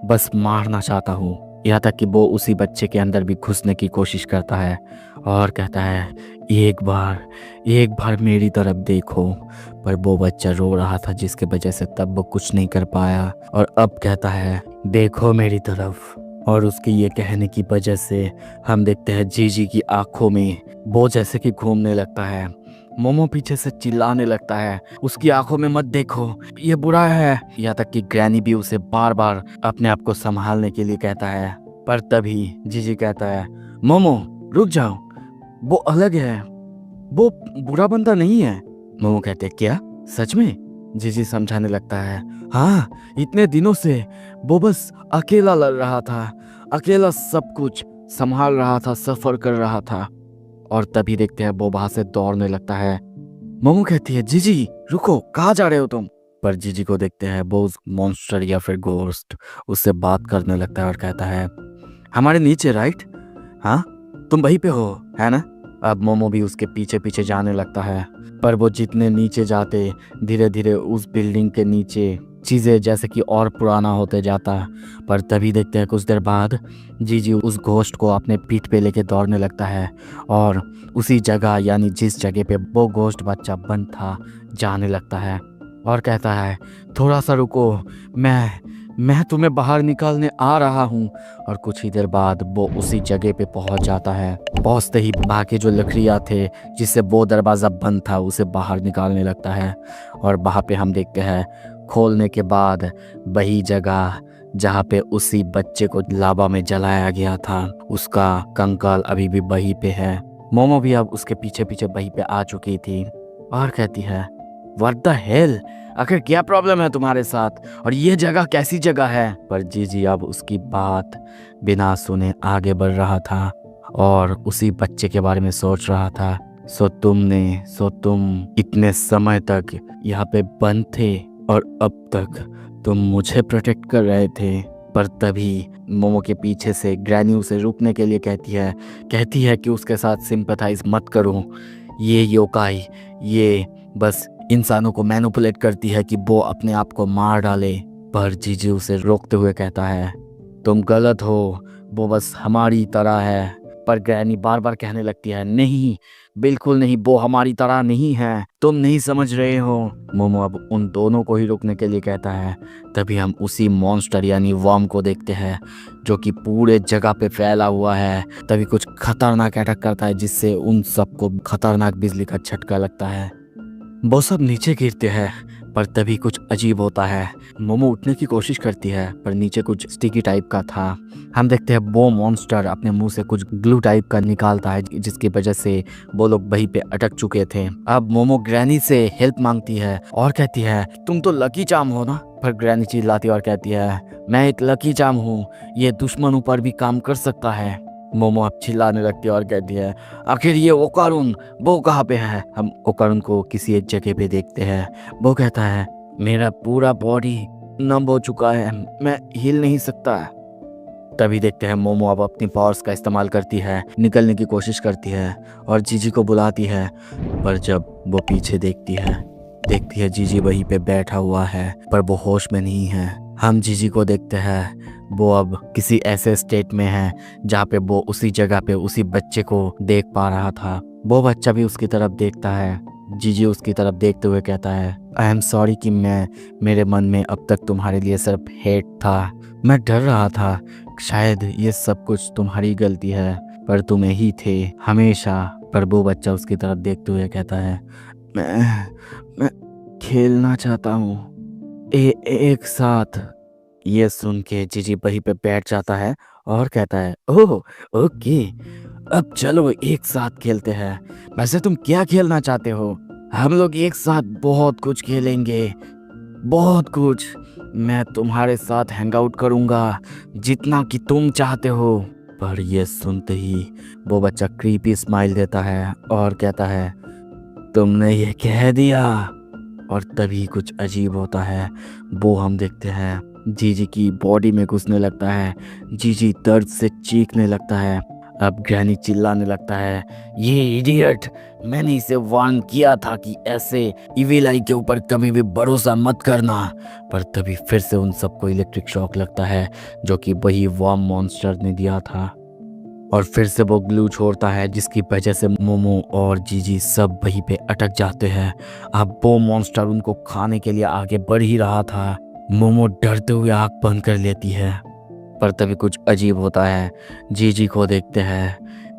बस मारना चाहता हूँ। यहाँ तक कि वो उसी बच्चे के अंदर भी घुसने की कोशिश करता है और कहता है एक बार मेरी तरफ देखो। पर वो बच्चा रो रहा था जिसके वजह से तब वो कुछ नहीं कर पाया और अब कहता है देखो मेरी तरफ। और उसके ये कहने की वजह से हम देखते हैं जीजी की आंखों में वो जैसे कि घूमने लगता है। मोमो पीछे से चिल्लाने लगता है उसकी आंखों में मत देखो, ये बुरा है। यहाँ तक कि ग्रैनी भी उसे बार बार अपने आप को संभालने के लिए कहता है। पर तभी जीजी कहता है मोमो रुक जाओ, वो अलग है, वो बुरा बंदा नहीं है। मोमो कहते क्या सच में? जीजी समझाने लगता है हाँ, इतने दिनों से वो बस अकेला लड़ रहा था, अकेला सब कुछ संभाल रहा था, सफर कर रहा था। और तभी देखते हैं वो वहां से दौड़ने लगता है। मोमो कहती है जीजी रुको, कहाँ जा रहे हो तुम? पर जीजी को देखते हैं वो उस मॉन्स्टर या फिर घोस्ट उससे बात करने लगता है और कहता है हमारे नीचे राइट, हाँ तुम वहीं पे हो है ना? अब मोमो भी उसके पीछे पीछे जाने लगता है। पर वो जितने नीचे जाते धीरे धीरे उस बिल्डिंग के नीचे चीज़ें जैसे कि और पुराना होते जाता। पर तभी देखते हैं कुछ देर बाद जीजी उस घोस्ट को अपने पीठ पे लेके दौड़ने लगता है और उसी जगह यानी जिस जगह पे वो घोस्ट बच्चा बंद था जाने लगता है और कहता है थोड़ा सा रुको, मैं तुम्हें बाहर निकालने आ रहा हूँ। और कुछ ही देर बाद वो उसी जगह पे पहुँच जाता है। पहुँचते ही बाकी जो लकड़ियाँ थे जिससे वो दरवाज़ा बंद था उसे बाहर निकालने लगता है। और वहाँ पे हम देखते हैं खोलने के बाद वही जगह जहाँ पे उसी बच्चे को लावा में जलाया गया था उसका कंकाल अभी भी वहीं पे है। मोमो भी अब उसके पीछे पीछे वहीं पे आ चुकी थी और कहती है व्हाट द हेल, आखिर क्या प्रॉब्लम है तुम्हारे साथ और ये जगह कैसी जगह है? पर जीजी अब उसकी बात बिना सुने आगे बढ़ रहा था और उसी बच्चे के बारे में सोच रहा था। सो तुम इतने समय तक यहाँ पे बंद थे और अब तक तुम मुझे प्रोटेक्ट कर रहे थे। पर तभी मोमो के पीछे से ग्रैनी उसे रुकने के लिए कहती है कि उसके साथ सिंपैथाइज मत करो। ये योकाई ये बस इंसानों को मैनिपुलेट करती है कि वो अपने आप को मार डाले। पर जीजी उसे रोकते हुए कहता है तुम गलत हो, वो बस हमारी तरह है। पर ग्रैनी बार बार कहने लगती है नहीं, बिल्कुल नहीं, वो हमारी तरह नहीं है, तुम नहीं समझ रहे हो। मोमो अब उन दोनों को ही रोकने के लिए कहता है। तभी हम उसी मॉन्स्टर यानी वर्म को देखते हैं जो कि पूरे जगह पे फैला हुआ है। तभी कुछ खतरनाक अटैक करता है जिससे उन सबको खतरनाक बिजली का झटका लगता है। वो सब नीचे गिरते हैं पर तभी कुछ अजीब होता है। मोमो उठने की कोशिश करती है पर नीचे कुछ स्टिकी टाइप का था। हम देखते हैं वो मॉन्स्टर अपने मुंह से कुछ ग्लू टाइप का निकालता है जिसकी वजह से वो लोग वहीं पे अटक चुके थे। अब मोमो ग्रैनी से हेल्प मांगती है और कहती है तुम तो लकी चार्म हो ना। पर ग्रैनी चिल्लाती और कहती है मैं एक लकी चार्म हूँ, ये दुश्मनों पर भी काम कर सकता है। मोमो अब चिल्लाने लगती है और कहती है आखिर ये ओकारुन वो कहाँ पे है। हम ओकारुन को किसी एक जगह पे देखते हैं। वो कहता है मेरा पूरा बॉडी नम हो चुका है, मैं हिल नहीं सकता। तभी देखते हैं मोमो अब अपनी पावर्स का इस्तेमाल करती है, निकलने की कोशिश करती है और जीजी को बुलाती है। पर जब वो पीछे देखती है जीजी वहीं पे बैठा हुआ है पर वो होश में नहीं है। हम जीजी को देखते हैं, वो अब किसी ऐसे स्टेट में है जहाँ पे वो उसी जगह पे उसी बच्चे को देख पा रहा था। वो बच्चा भी उसकी तरफ देखता है। जीजी उसकी तरफ देखते हुए कहता है आई एम सॉरी कि मेरे मन में अब तक तुम्हारे लिए सिर्फ हेट था। मैं डर रहा था शायद ये सब कुछ तुम्हारी गलती है, पर तुम ही थे हमेशा। पर वो बच्चा उसकी तरफ देखते हुए कहता है मैं खेलना चाहता हूँ एक साथ। ये सुन के जीजी वहीं पे बैठ जाता है और कहता है ओह ओके, अब चलो एक साथ खेलते हैं। वैसे तुम क्या खेलना चाहते हो? हम लोग एक साथ बहुत कुछ खेलेंगे, बहुत कुछ। मैं तुम्हारे साथ हैंग आउट करूंगा जितना कि तुम चाहते हो। पर ये सुनते ही वो बच्चा क्रीपी स्माइल देता है और कहता है तुमने ये कह दिया। और तभी कुछ अजीब होता है। वो हम देखते हैं जीजी की बॉडी में घुसने लगता है। जीजी दर्द से चीखने लगता है। अब ग्रैनी चिल्लाने लगता है ये इडियट, मैंने इसे वार्न किया था कि ऐसे इविल आई के ऊपर कभी भी भरोसा मत करना। पर तभी फिर से उन सबको इलेक्ट्रिक शॉक लगता है जो कि वही वर्म मॉन्स्टर ने दिया था और फिर से वो ग्लू छोड़ता है जिसकी वजह से मोमो और जीजी सब वहीं पे अटक जाते हैं। अब वो मॉन्स्टर उनको खाने के लिए आगे बढ़ ही रहा था। मोमो डरते हुए आँख बंद कर लेती है। पर तभी कुछ अजीब होता है। जीजी को देखते हैं,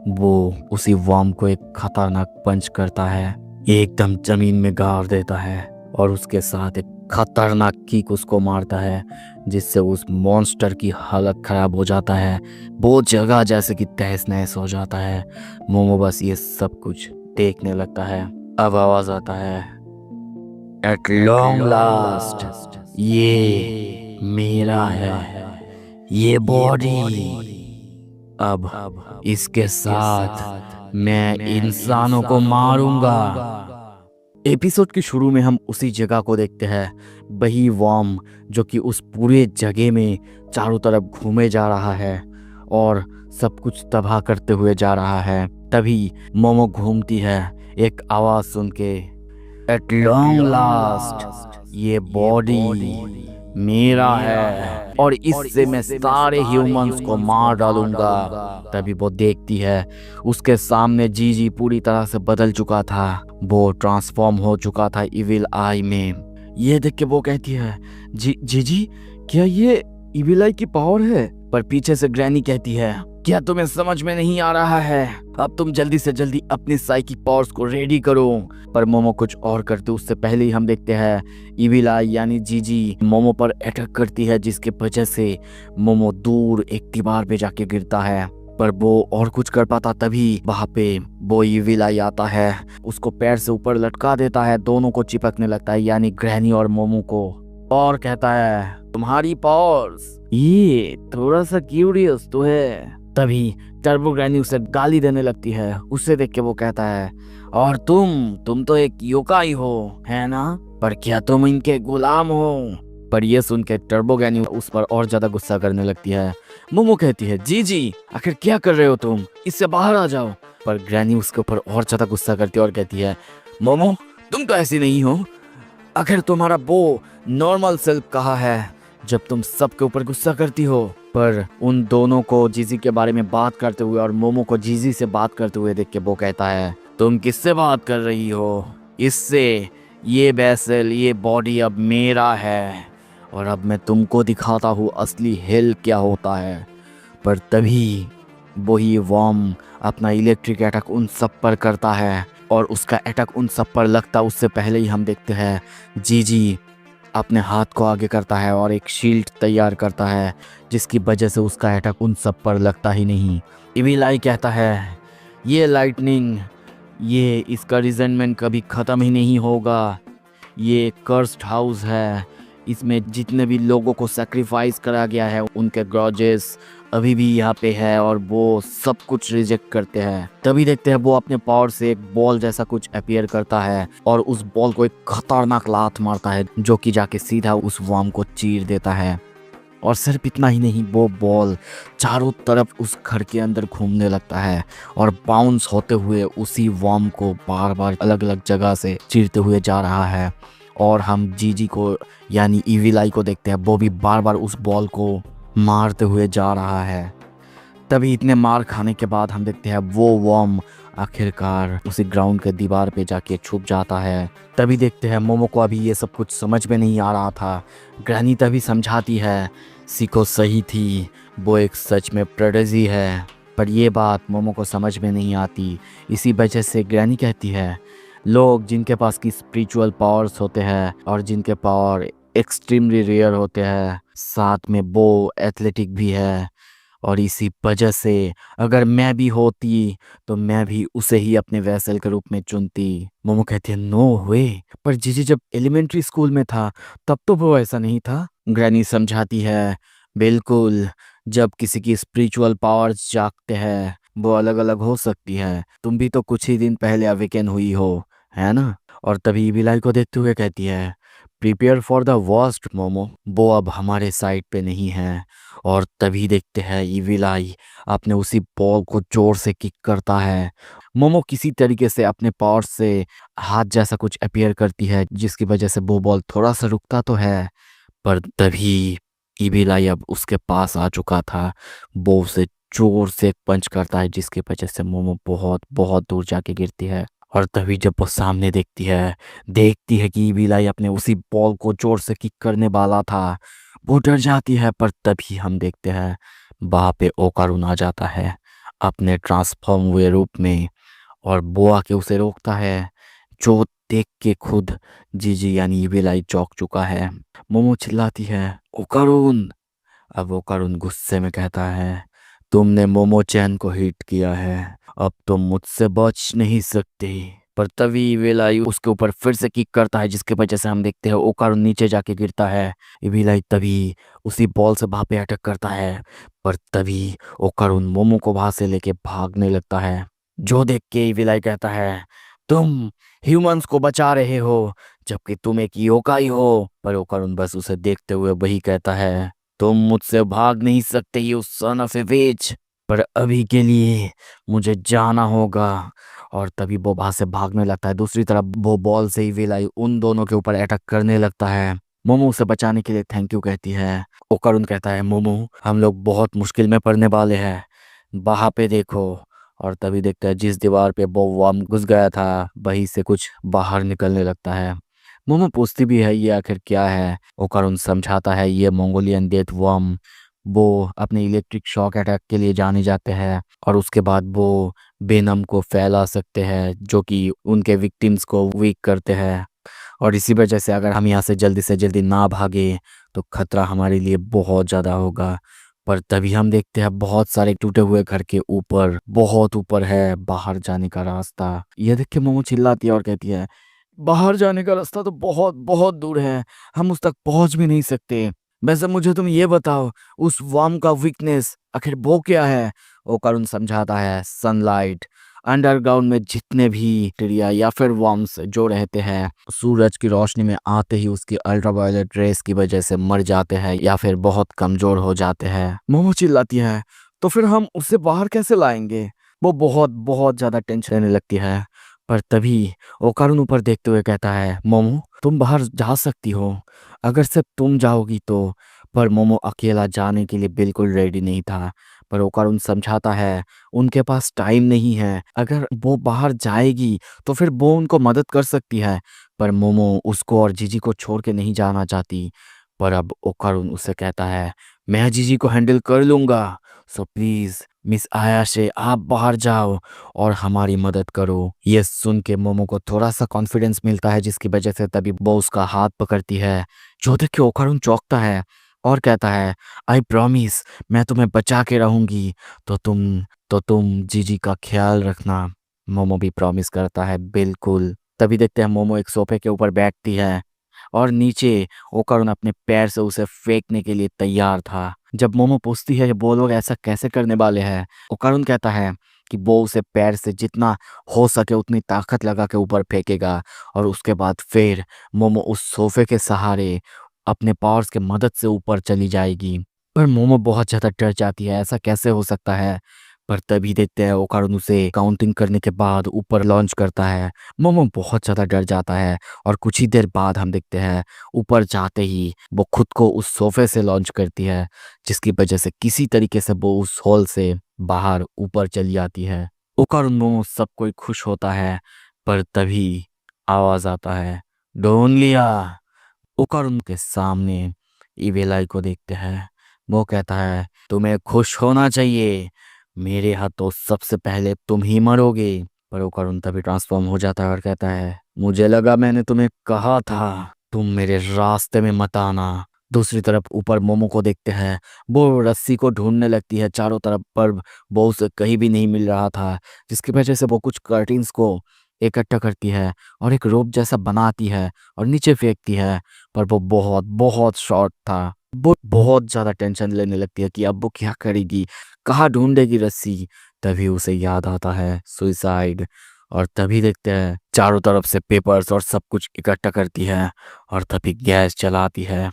वो उसी वर्म को एक खतरनाक पंच करता है, एकदम जमीन में गाड़ देता है और उसके साथ एक खतरनाक किक उसको मारता है जिससे उस मॉन्स्टर की हालत खराब हो जाता है। वो जगह जैसे कि तहस नहस हो जाता है। मोमो बस ये सब कुछ देखने लगता है। अब आवाज आता है एट लॉन्ग लास्ट ये मेरा है ये बॉडी, अब इसके साथ मैं इंसानों को मारूंगा। एपिसोड के शुरू में हम उसी जगह को देखते हैं, वही वर्म जो कि उस पूरे जगह में चारों तरफ घूमे जा रहा है और सब कुछ तबाह करते हुए जा रहा है। तभी मोमो घूमती है एक आवाज सुन के एट लॉन्ग लास्ट ये बॉडी मेरा है और इससे मैं सारे ह्यूमंस को मार डालूंगा। तभी वो देखती है उसके सामने जीजी पूरी तरह से बदल चुका था। वो ट्रांसफॉर्म हो चुका था इविल आई में। ये देख के वो कहती है जीजी क्या ये इविल आई की पावर है? पर पीछे से ग्रैनी कहती है क्या तुम्हें समझ में नहीं आ रहा है? अब तुम जल्दी से जल्दी अपनी साइकिक पावर्स को रेडी करो। पर मोमो कुछ और करते उससे पहले ही हम देखते हैं इविल आई यानी जीजी मोमो पर अटैक करती है जिसके वजह से मोमो दूर एक दीवार पे जाके गिरता है पर वो और कुछ कर पाता तभी वहां पे वो इविल आई आता है, उसको पैर से ऊपर लटका देता है, दोनों को चिपकने लगता है, यानी ग्रैनी और मोमो को, और कहता है तुम्हारी पावर्स ये थोड़ा सा क्यूरियस तो है। तभी टर्बो ग्रैनी उसे गाली देने लगती है। उसे देख के वो कहता है और तुम तो एक योकाई हो, है ना? पर क्या तुम इनके गुलाम हो? पर ये सुन के टर्बो ग्रैनी उस पर और ज्यादा गुस्सा करने लगती है। मोमो कहती है जी आखिर क्या कर रहे हो तुम, इससे बाहर आ जाओ। पर ग्रैनी उसके ऊपर और ज्यादा गुस्सा करती है और कहती है मोमो तुम तो ऐसी नहीं हो, आखिर तुम्हारा वो नॉर्मल सेल्फ कहाँ है जब तुम सबके ऊपर गुस्सा करती हो। पर उन दोनों को जीजी के बारे में बात करते हुए और मोमो को जीजी से बात करते हुए देख के वो कहता है तुम किससे बात कर रही हो, इससे ये वेसल ये बॉडी अब मेरा है और अब मैं तुमको दिखाता हूँ असली हिल क्या होता है। पर तभी वही वॉर्म अपना इलेक्ट्रिक अटैक उन सब पर करता है और उसका अटैक उन सब पर लगता उससे पहले ही हम देखते हैं जीजी अपने हाथ को आगे करता है और एक शील्ड तैयार करता है जिसकी वजह से उसका अटैक उन सब पर लगता ही नहीं। इविल आई कहता है ये लाइटनिंग ये इसका रिजेंटमेंट कभी ख़त्म ही नहीं होगा, ये कर्स्ड हाउस है, इसमें जितने भी लोगों को सैक्रिफाइस करा गया है उनके ग्रजेस अभी भी यहाँ पे है और वो सब कुछ रिजेक्ट करते हैं। तभी देखते हैं वो अपने पावर से एक बॉल जैसा कुछ अपीयर करता है और उस बॉल को एक खतरनाक लात मारता है जो कि जाके सीधा उस वर्म को चीर देता है। और सिर्फ इतना ही नहीं, वो बॉल चारों तरफ उस घर के अंदर घूमने लगता है और बाउंस होते हुए उसी वर्म को बार बार अलग अलग जगह से चीरते हुए जा रहा है। और हम जीजी को यानी इविल आई को देखते हैं, वो भी बार बार उस बॉल को मारते हुए जा रहा है। तभी इतने मार खाने के बाद हम देखते हैं वो वर्म आखिरकार उसी ग्राउंड के दीवार पे जाके छुप जाता है। तभी देखते हैं मोमो को अभी ये सब कुछ समझ में नहीं आ रहा था। ग्रैनी तभी समझाती है सीको सही थी, वो एक सच में प्रोडिजी है। पर ये बात मोमो को समझ में नहीं आती। इसी वजह से ग्रैनी कहती है लोग जिनके पास की स्पिरिचुअल पावर्स होते हैं और जिनके पावर एक्सट्रीमली रेयर होते हैं, साथ में वो एथलेटिक भी है, और इसी वजह से अगर मैं भी होती तो मैं भी उसे ही अपने वैसल के रूप में चुनती। मोमो कहती है नो वे, पर जीजी जब एलिमेंट्री स्कूल में था तब तो वो ऐसा नहीं था। ग्रैनी समझाती है बिल्कुल, जब किसी की स्पिरिचुअल पावर्स जागते हैं वो अलग अलग हो सकती है, तुम भी तो कुछ ही दिन पहले अवेकन हुई हो, है ना? और तभी बिलाई को देखते हुए कहती है prepare for the worst momo, वो अब हमारे साइड पे नहीं है। और तभी देखते हैं इविल आई अपने उसी बॉल को जोर से किक करता है। मोमो किसी तरीके से अपने पावर से हाथ जैसा कुछ अपीयर करती है जिसकी वजह से वो बॉल थोड़ा सा रुकता तो है, पर तभी इविल आई अब उसके पास आ चुका था। वो उसे जोर से एक पंच करता है जिसकी वजह से मोमो बहुत बहुत दूर जाके गिरती है। और तभी जब वो सामने देखती है कि इविल आई अपने उसी बॉल को जोर से किक करने वाला था, वो डर जाती है। पर तभी हम देखते हैं वहाँ पे ओकारुन आ जाता है अपने ट्रांसफॉर्म हुए रूप में और वो आके उसे रोकता है, जो देख के खुद जीजी यानी इविल आई चौंक चुका है। मोमो चिल्लाती है ओकारुन। अब ओकारुन गुस्से में कहता है तुमने मोमो चैन को हिट किया है, अब तुम मुझसे बच नहीं सकते। पर तभी इविलाई उसके ऊपर फिर से किक करता है जिसकी वजह से हम देखते हैं ओकारुन नीचे जाके गिरता है। इविलाई तभी उसी बॉल से वहां पे अटैक करता है, पर तभी ओकारुन मोमो को वहां से लेके भागने लगता है, जो देख के इविलाई कहता है तुम ह्यूमंस को बचा रहे हो जबकि तुम एक योकाई हो। पर ओकारुन बस उसे देखते हुए वही कहता है तुम मुझसे भाग नहीं सकते यू सन ऑफ ए विच, पर अभी के लिए मुझे जाना होगा। और तभी वो वहां से भागने लगता है। दूसरी तरफ वो बॉल से ही विलाई उन दोनों के ऊपर अटैक करने लगता है। मोमो उसे बचाने के लिए थैंक यू कहती है। ओकारुन कहता है मोमो हम लोग बहुत मुश्किल में पड़ने वाले हैं, वहां पे देखो। और तभी देखता है जिस दीवार पे वो वर्म घुस गया था वहीं से कुछ बाहर निकलने लगता है। मोमो पूछती भी है ये आखिर क्या है। ओकारुन समझाता है ये मंगोलियन डेथ वर्म, वो अपने इलेक्ट्रिक शॉक अटैक के लिए जाने जाते हैं और उसके बाद वो वेनम को फैला सकते हैं जो कि उनके विक्टिम्स को वीक करते हैं। और इसी वजह से अगर हम यहाँ से जल्दी ना भागे तो खतरा हमारे लिए बहुत ज़्यादा होगा। पर तभी हम देखते हैं बहुत सारे टूटे हुए घर के ऊपर, बहुत ऊपर है बाहर जाने का रास्ता। ये देख के मोमो चिल्लाती है और कहती है, बाहर जाने का रास्ता तो बहुत बहुत दूर है, हम उस तक पहुंच भी नहीं सकते। वैसे मुझे तुम ये बताओ, उस वर्म का वीकनेस आखिर वो क्या है? ओकारुन समझाता है, सनलाइट। अंडरग्राउंड में जितने भी बैक्टीरिया या फिर वर्म्स जो रहते हैं, सूरज की रोशनी में आते ही उसकी अल्ट्रावायलेट रेस की वजह से मर जाते हैं या फिर बहुत कमजोर हो जाते हैं। मोमो चिल्लाती है, तो फिर हम उसे बाहर कैसे लाएंगे? वो बहुत बहुत ज्यादा टेंशन लेने लगती है। पर तभी ओकारुन ऊपर देखते हुए कहता है, मोमो तुम बाहर जा सकती हो, अगर सिर्फ तुम जाओगी तो। पर मोमो अकेला जाने के लिए बिल्कुल रेडी नहीं था। पर ओकारुन समझाता है, उनके पास टाइम नहीं है, अगर वो बाहर जाएगी तो फिर वो उनको मदद कर सकती है। पर मोमो उसको और जीजी को छोड़ के नहीं जाना चाहती। पर अब ओकारुन उससे कहता है, मैं जीजी को हैंडल कर लूंगा, सो प्लीज मिस आयाशे आप बाहर जाओ और हमारी मदद करो। ये सुन के मोमो को थोड़ा सा कॉन्फिडेंस मिलता है, जिसकी वजह से तभी वो उसका हाथ पकड़ती है। जो देख के ओकारुन चौंकता है और कहता है, आई प्रॉमिस मैं तुम्हें बचा के रहूंगी, तो तुम जीजी का ख्याल रखना। मोमो भी प्रॉमिस करता है, बिल्कुल। तभी देखते हैं मोमो एक सोफे के ऊपर बैठती है और नीचे ओकारुन अपने पैर से उसे फेंकने के लिए तैयार था। जब मोमो पूछती है वो लोग ऐसा कैसे करने वाले हैं, ओकारुन कहता है कि वो उसे पैर से जितना हो सके उतनी ताकत लगा के ऊपर फेंकेगा और उसके बाद फिर मोमो उस सोफे के सहारे अपने पावर्स के मदद से ऊपर चली जाएगी। पर मोमो बहुत ज्यादा डर जाती है, ऐसा कैसे हो सकता है? पर तभी देखते हैं ओकारुन उसे काउंटिंग करने के बाद ऊपर लॉन्च करता है। मोमो बहुत ज्यादा डर जाता है और कुछ ही देर बाद हम देखते हैं ऊपर जाते ही वो खुद को उस सोफे से लॉन्च करती है, जिसकी वजह से किसी तरीके से वो उस हॉल से बाहर ऊपर चली आती है। ओकारुन मोमो सब कोई खुश होता है। पर तभी आवाज आता है, ढूंढ लिया। ओकारुन के सामने इवेलाई को देखते हैं। वो कहता है, तुम्हें खुश होना चाहिए, मेरे हाथों सबसे पहले तुम ही मरोगे। पर ओकारुन तभी ट्रांसफॉर्म हो जाता है और कहता है, मुझे लगा मैंने तुम्हें कहा था तुम मेरे रास्ते में मत आना। दूसरी तरफ ऊपर मोमो को देखते हैं, वो रस्सी को ढूंढने लगती है चारों तरफ, पर वो उसे कहीं भी नहीं मिल रहा था, जिसकी वजह से वो कुछ कर्टेन्स को इकट्ठा करती है और एक रोप जैसा बनाती है और नीचे फेंकती है। पर वो बहुत बहुत शॉर्ट था। वो बहुत ज्यादा टेंशन लेने लगती है कि अब वो क्या करेगी, कहाँ ढूंढेगी रस्सी। तभी उसे याद आता है सुइसाइड। और तभी देखते हैं चारों तरफ से पेपर्स और सब कुछ इकट्ठा करती है और तभी गैस जलाती है।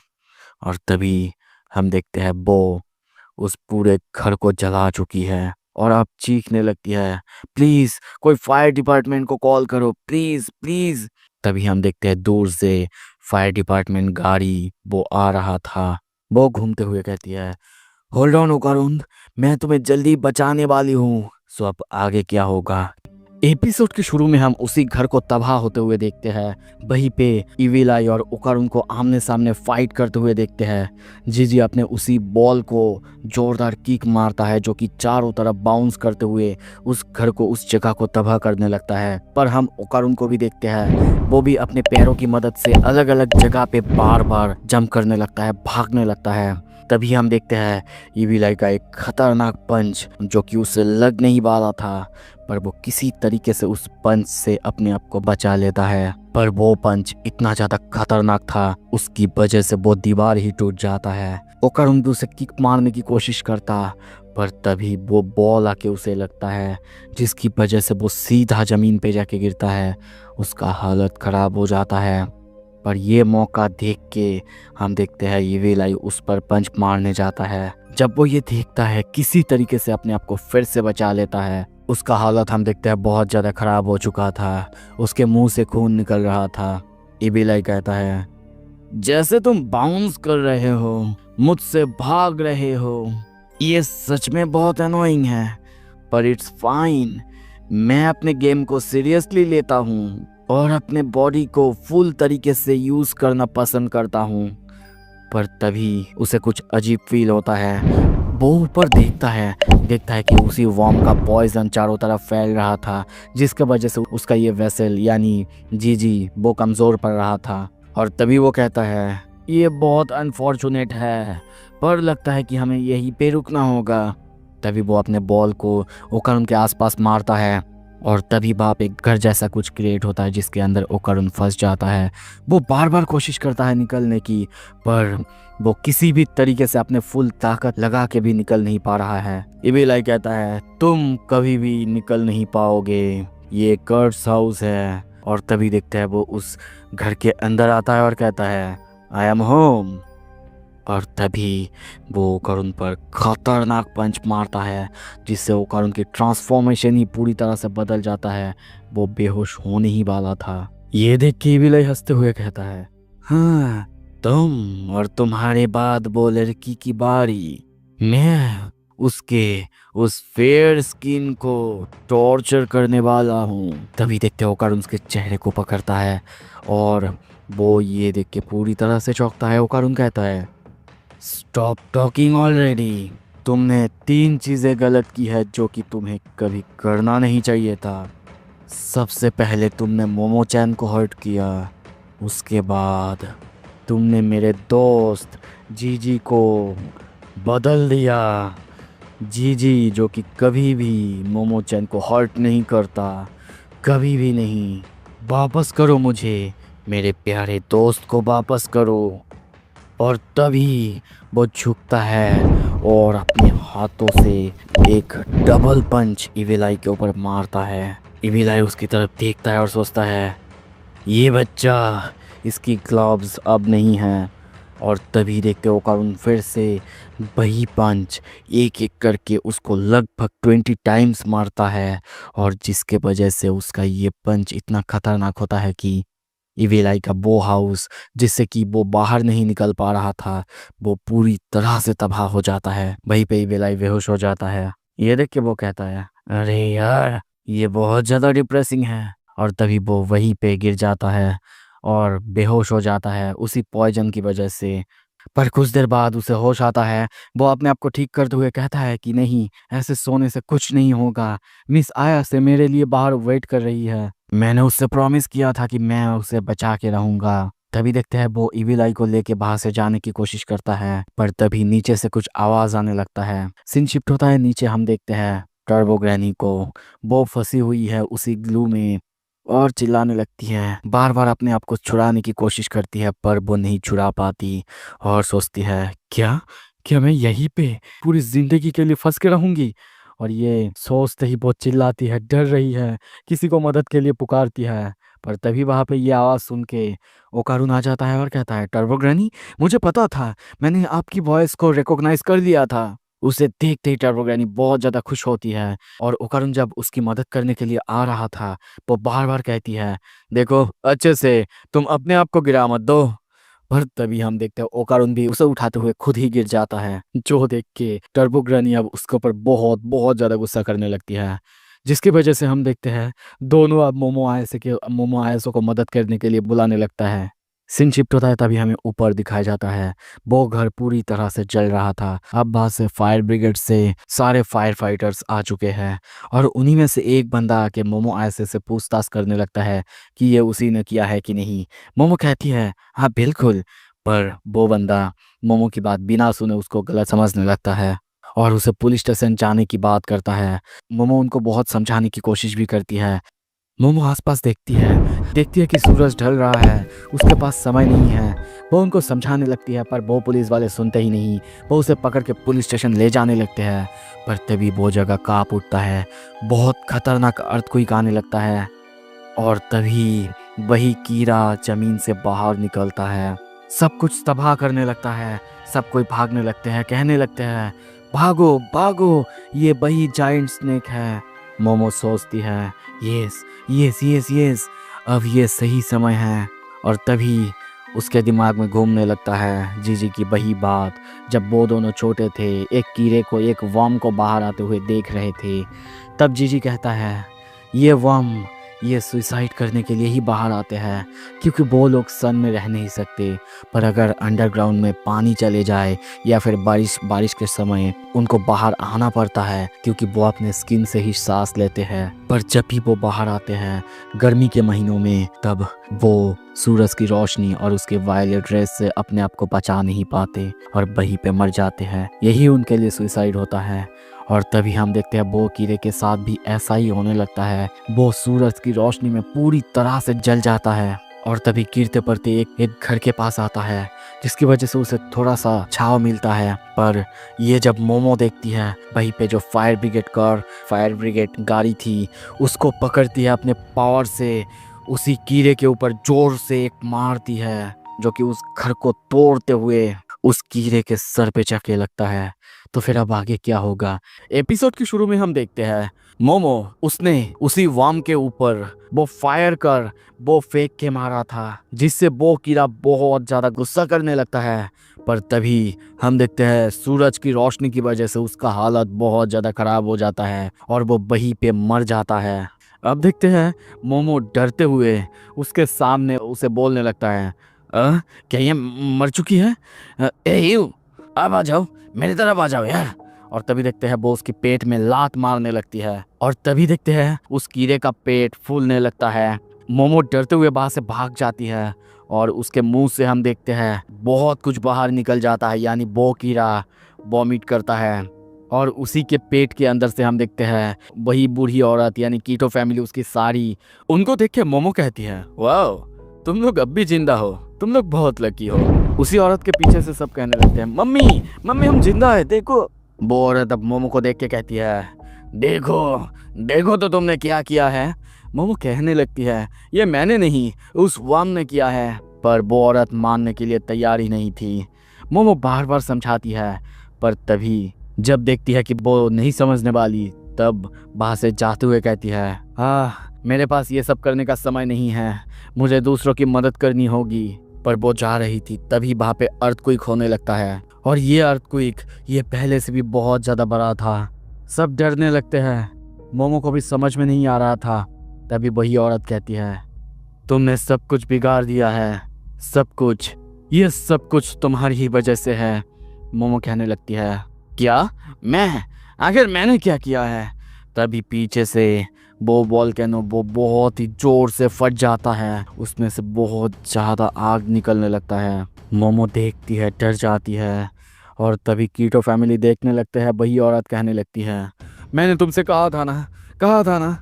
और तभी हम देखते हैं वो उस पूरे घर को जला चुकी है और अब चीखने लगती है, प्लीज कोई फायर डिपार्टमेंट को कॉल करो, प्लीज प्लीज। तभी हम देखते हैं दूर से फायर डिपार्टमेंट गाड़ी वो आ रहा था। वो घूमते हुए कहती है, होल्ड ऑन ओकारुन, मैं तुम्हें जल्दी बचाने वाली हूँ। सो अब आगे क्या होगा? एपिसोड के शुरू में हम उसी घर को तबाह होते हुए देखते हैं। वहीं पे इविलाई और ओकारुन को आमने सामने फाइट करते हुए देखते हैं। जीजी अपने उसी बॉल को जोरदार किक मारता है, जो कि चारों तरफ बाउंस करते हुए उस घर को, उस जगह को तबाह करने लगता है। पर हम ओकारुन को भी देखते हैं, वो भी अपने पैरों की मदद से अलग अलग जगह पे बार बार जंप करने लगता है, भागने लगता है। तभी हम देखते हैं इविलाई का एक खतरनाक पंच, जो कि उसे लग नहीं वाला था, पर वो किसी तरीके से उस पंच से अपने आप को बचा लेता है। पर वो पंच इतना ज्यादा खतरनाक था, उसकी वजह से वो दीवार ही टूट जाता है। ओकारुन भी उसे किक मारने की कोशिश करता, पर तभी वो बॉल आके उसे लगता है, जिसकी वजह से वो सीधा जमीन पे जाके गिरता है। उसका हालत खराब हो जाता है। पर ये मौका देख के हम देखते हैं इविलाई उस पर पंच मारने जाता है। जब वो ये देखता है, किसी तरीके से अपने आप को फिर से बचा लेता है। उसका हालत हम देखते हैं बहुत ज़्यादा खराब हो चुका था, उसके मुंह से खून निकल रहा था। इविलाई कहता है, जैसे तुम बाउंस कर रहे हो, मुझसे भाग रहे हो, ये सच में बहुत अनोइंग है, पर इट्स फाइन। मैं अपने गेम को सीरियसली लेता हूँ और अपने बॉडी को फुल तरीके से यूज करना पसंद करता हूँ। पर तभी उसे कुछ अजीब फील होता है। वो ऊपर देखता है कि उसी वर्म का पॉइजन चारों तरफ फैल रहा था, जिसके वजह से उसका ये वेसल यानी जीजी वो कमज़ोर पड़ रहा था। और तभी वो कहता है, ये बहुत अनफॉर्चुनेट है, पर लगता है कि हमें यहीं पे रुकना होगा। तभी वो अपने बॉल को ओकारुन के आसपास मारता है और तभी वहाँ पे एक घर जैसा कुछ क्रिएट होता है जिसके अंदर ओकारुन फंस जाता है। वो बार बार कोशिश करता है निकलने की, पर वो किसी भी तरीके से अपने फुल ताकत लगा के भी निकल नहीं पा रहा है। इविलाई कहता है तुम कभी भी निकल नहीं पाओगे, ये कर्स हाउस है। और तभी देखते हैं वो उस घर के अंदर आता है और कहता है आई एम होम। और तभी वो ओकारुन पर खतरनाक पंच मारता है जिससे ओकारुन की ट्रांसफॉर्मेशन ही पूरी तरह से बदल जाता है। वो बेहोश होने ही वाला था। ये देख के इविलाई हंसते हुए कहता है हाँ, तुम और तुम्हारे बाद वो लड़की की बारी। मैं उसके उस फेयर स्किन को टॉर्चर करने वाला हूँ। तभी देखते हो ओकारुन उसके चेहरे को पकड़ता है और वो ये देख के पूरी तरह से चौंकता है। ओकारुन कहता है स्टॉप टॉकिंग ऑलरेडी। तुमने 3 चीज़ें गलत की है जो कि तुम्हें कभी करना नहीं चाहिए था। सबसे पहले तुमने मोमो चैन को हर्ट किया, उसके बाद तुमने मेरे दोस्त जीजी को बदल दिया। जीजी जो कि कभी भी मोमो चैन को हर्ट नहीं करता, कभी भी नहीं। वापस करो मुझे, मेरे प्यारे दोस्त को वापस करो। और तभी वो झुकता है और अपने हाथों से एक डबल पंच इविलाई के ऊपर मारता है। इविलाई उसकी तरफ देखता है और सोचता है ये बच्चा, इसकी ग्लव्स अब नहीं हैं। और तभी देखते हो ओकारुन फिर से वही पंच एक एक करके उसको लगभग 20 टाइम्स मारता है और जिसके वजह से उसका ये पंच इतना खतरनाक होता है कि इविलाई का वो हाउस जिससे कि वो बाहर नहीं निकल पा रहा था वो पूरी तरह से तबाह हो जाता है। वहीं पे इविलाई बेहोश हो जाता है। ये देख के वो कहता है अरे यार, ये बहुत ज़्यादा डिप्रेसिंग है। और तभी वो वहीं पे गिर जाता है और बेहोश हो जाता है उसी पॉइजन की वजह से। पर कुछ देर बाद उसे होश आता है। वो अपने आप को ठीक करते हुए कहता है कि नहीं, ऐसे सोने से कुछ नहीं होगा। मिस आया से मेरे लिए बाहर वेट कर रही है। मैंने उससे प्रॉमिस किया था कि मैं उसे बचा के रहूंगा। तभी देखते हैं वो इविलाई को लेके बाहर से जाने की कोशिश करता है, पर तभी नीचे से कुछ आवाज आने लगता है। सीन शिफ्ट होता है नीचे, हम देखते हैं टर्बो ग्रैनी को। वो फंसी हुई है उसी ग्लू में और चिल्लाने लगती है, बार बार अपने आप को छुड़ाने की कोशिश करती है पर वो नहीं छुड़ा पाती और सोचती है क्या क्या मैं यहीं पे पूरी जिंदगी के लिए फंस के रहूंगी। और ये सोचते ही बहुत चिल्लाती है, डर रही है, किसी को मदद के लिए पुकारती है। पर तभी वहां पे ये आवाज़ सुन के ओकारुन आ जाता है और कहता है टर्बो ग्रैनी, मुझे पता था, मैंने आपकी वॉइस को रिकॉग्नाइज कर लिया था। उसे देखते ही टर्बो ग्रैनी बहुत ज़्यादा खुश होती है और ओकारुन जब उसकी मदद करने के लिए आ रहा था वो बार बार कहती है देखो अच्छे से, तुम अपने आप को गिरा मत दो। पर तभी हम देखते हैं ओकारुन भी उसे उठाते हुए खुद ही गिर जाता है, जो देख के टर्बो ग्रैनी अब उसके ऊपर बहुत बहुत ज़्यादा गुस्सा करने लगती है। जिसकी वजह से हम देखते हैं दोनों अब मोमो आयसो को मदद करने के लिए बुलाने लगता है। सीन शिफ्ट होता है तभी हमें ऊपर दिखाया जाता है वो घर पूरी तरह से जल रहा था। अब वहां से फायर ब्रिगेड से सारे फायर फाइटर्स आ चुके हैं और उन्हीं में से एक बंदा आके मोमो आयसे से पूछताछ करने लगता है कि ये उसी ने किया है कि नहीं। मोमो कहती है हाँ बिल्कुल, पर वो बंदा मोमो की बात बिना सुने उसको गलत समझने लगता है और उसे पुलिस स्टेशन जाने की बात करता है। मोमो उनको बहुत समझाने की कोशिश भी करती है। मोमो आसपास देखती है कि सूरज ढल रहा है, उसके पास समय नहीं है। वो उनको समझाने लगती है पर वो पुलिस वाले सुनते ही नहीं। वो उसे पकड़ के पुलिस स्टेशन ले जाने लगते हैं। पर तभी वो जगह कांप उठता है, बहुत खतरनाक अर्थक्वेक आने लगता है और तभी वही कीड़ा जमीन से बाहर निकलता है, सब कुछ तबाह करने लगता है। सब कोई भागने लगते हैं, कहने लगते हैं भागो भागो, ये वही जायंट स्नेक है। मोमो सोचती है यस यस यस यस, अब ये सही समय है। और तभी उसके दिमाग में घूमने लगता है जीजी की वही बात, जब वो दोनों छोटे थे, एक कीड़े को एक वर्म को बाहर आते हुए देख रहे थे। तब जीजी कहता है ये वर्म ये सुसाइड करने के लिए ही बाहर आते हैं, क्योंकि वो लोग सन में रह नहीं सकते। पर अगर अंडरग्राउंड में पानी चले जाए या फिर बारिश के समय उनको बाहर आना पड़ता है, क्योंकि वो अपने स्किन से ही सांस लेते हैं। पर जब भी वो बाहर आते हैं गर्मी के महीनों में, तब वो सूरज की रोशनी और उसके वायलेट रेस से अपने आप को बचा नहीं पाते और वहीं पे मर जाते हैं। यही उनके लिए सुसाइड होता है। और तभी हम देखते हैं वो कीड़े के साथ भी ऐसा ही होने लगता है। वो सूरज की रोशनी में पूरी तरह से जल जाता है और तभी गिरते पड़ते एक घर के पास आता है, जिसकी वजह से उसे थोड़ा सा छाव मिलता है। पर ये जब मोमो देखती है, वहीं पे जो फायर ब्रिगेड गाड़ी थी उसको पकड़ती है अपने पावर से, उसी कीड़े के ऊपर जोर से एक मारती है, जो कि उस घर को तोड़ते हुए उस कीड़े के सर पे चढ़ने लगता है। तो फिर अब आगे क्या होगा? एपिसोड के शुरू में हम देखते हैं मोमो उसने उसी वाम के ऊपर वो फायर कर वो फेंक के मारा था, जिससे वो कीड़ा बहुत ज्यादा गुस्सा करने लगता है। पर तभी हम देखते हैं सूरज की रोशनी की वजह से उसका हालत बहुत ज्यादा खराब हो जाता है और वो वहीं पे मर जाता है। अब देखते हैं मोमो डरते हुए उसके सामने उसे बोलने लगता है, क्या ये मर चुकी है? अब आ जाओ, मेरी तरफ आ जाओ यार। और तभी देखते हैं वो उसकी पेट में लात मारने लगती है और तभी देखते हैं उस कीड़े का पेट फूलने लगता है। मोमो डरते हुए वहां से भाग जाती है और उसके मुंह से हम देखते हैं बहुत कुछ बाहर निकल जाता है, यानी वो कीड़ा वॉमिट करता है। और उसी के पेट के अंदर से हम देखते हैं वही बूढ़ी औरत यानी कीटो फैमिली, उसकी साड़ी। उनको देख के मोमो कहती है, वाओ तुम लोग अब भी जिंदा हो, तुम लोग बहुत लकी हो। उसी औरत के पीछे से सब कहने लगते हैं, मम्मी मम्मी हम जिंदा है, देखो। वो औरत अब मोमो को देख के कहती है, देखो देखो तो तुमने क्या किया है। मोमो कहने लगती है, ये मैंने नहीं उस वाम ने किया है। पर वो औरत मानने के लिए तैयार ही नहीं थी। मोमो बार बार समझाती है, पर तभी जब देखती है कि वो नहीं समझने वाली, तब वहां से जाते हुए कहती है, मेरे पास ये सब करने का समय नहीं है, मुझे दूसरों की मदद करनी होगी। पर वो जा रही थी तभी वहां पे अर्थक्वेक होने लगता है और ये अर्थक्वेक ये पहले से भी बहुत ज्यादा बड़ा था। सब डरने लगते हैं। मोमो को भी समझ में नहीं आ रहा था। तभी वही औरत कहती है, तुमने सब कुछ बिगाड़ दिया है, सब कुछ, ये सब कुछ तुम्हारी ही वजह से है। मोमो कहने लगती है, क्या? मैं? आखिर मैंने क्या किया है? तभी पीछे से वो वोल्केनो वो बहुत ही जोर से फट जाता है, उसमें से बहुत ज़्यादा आग निकलने लगता है। मोमो देखती है, डर जाती है और तभी कीटो फैमिली देखने लगते हैं। वही औरत कहने लगती है, मैंने तुमसे कहा था ना,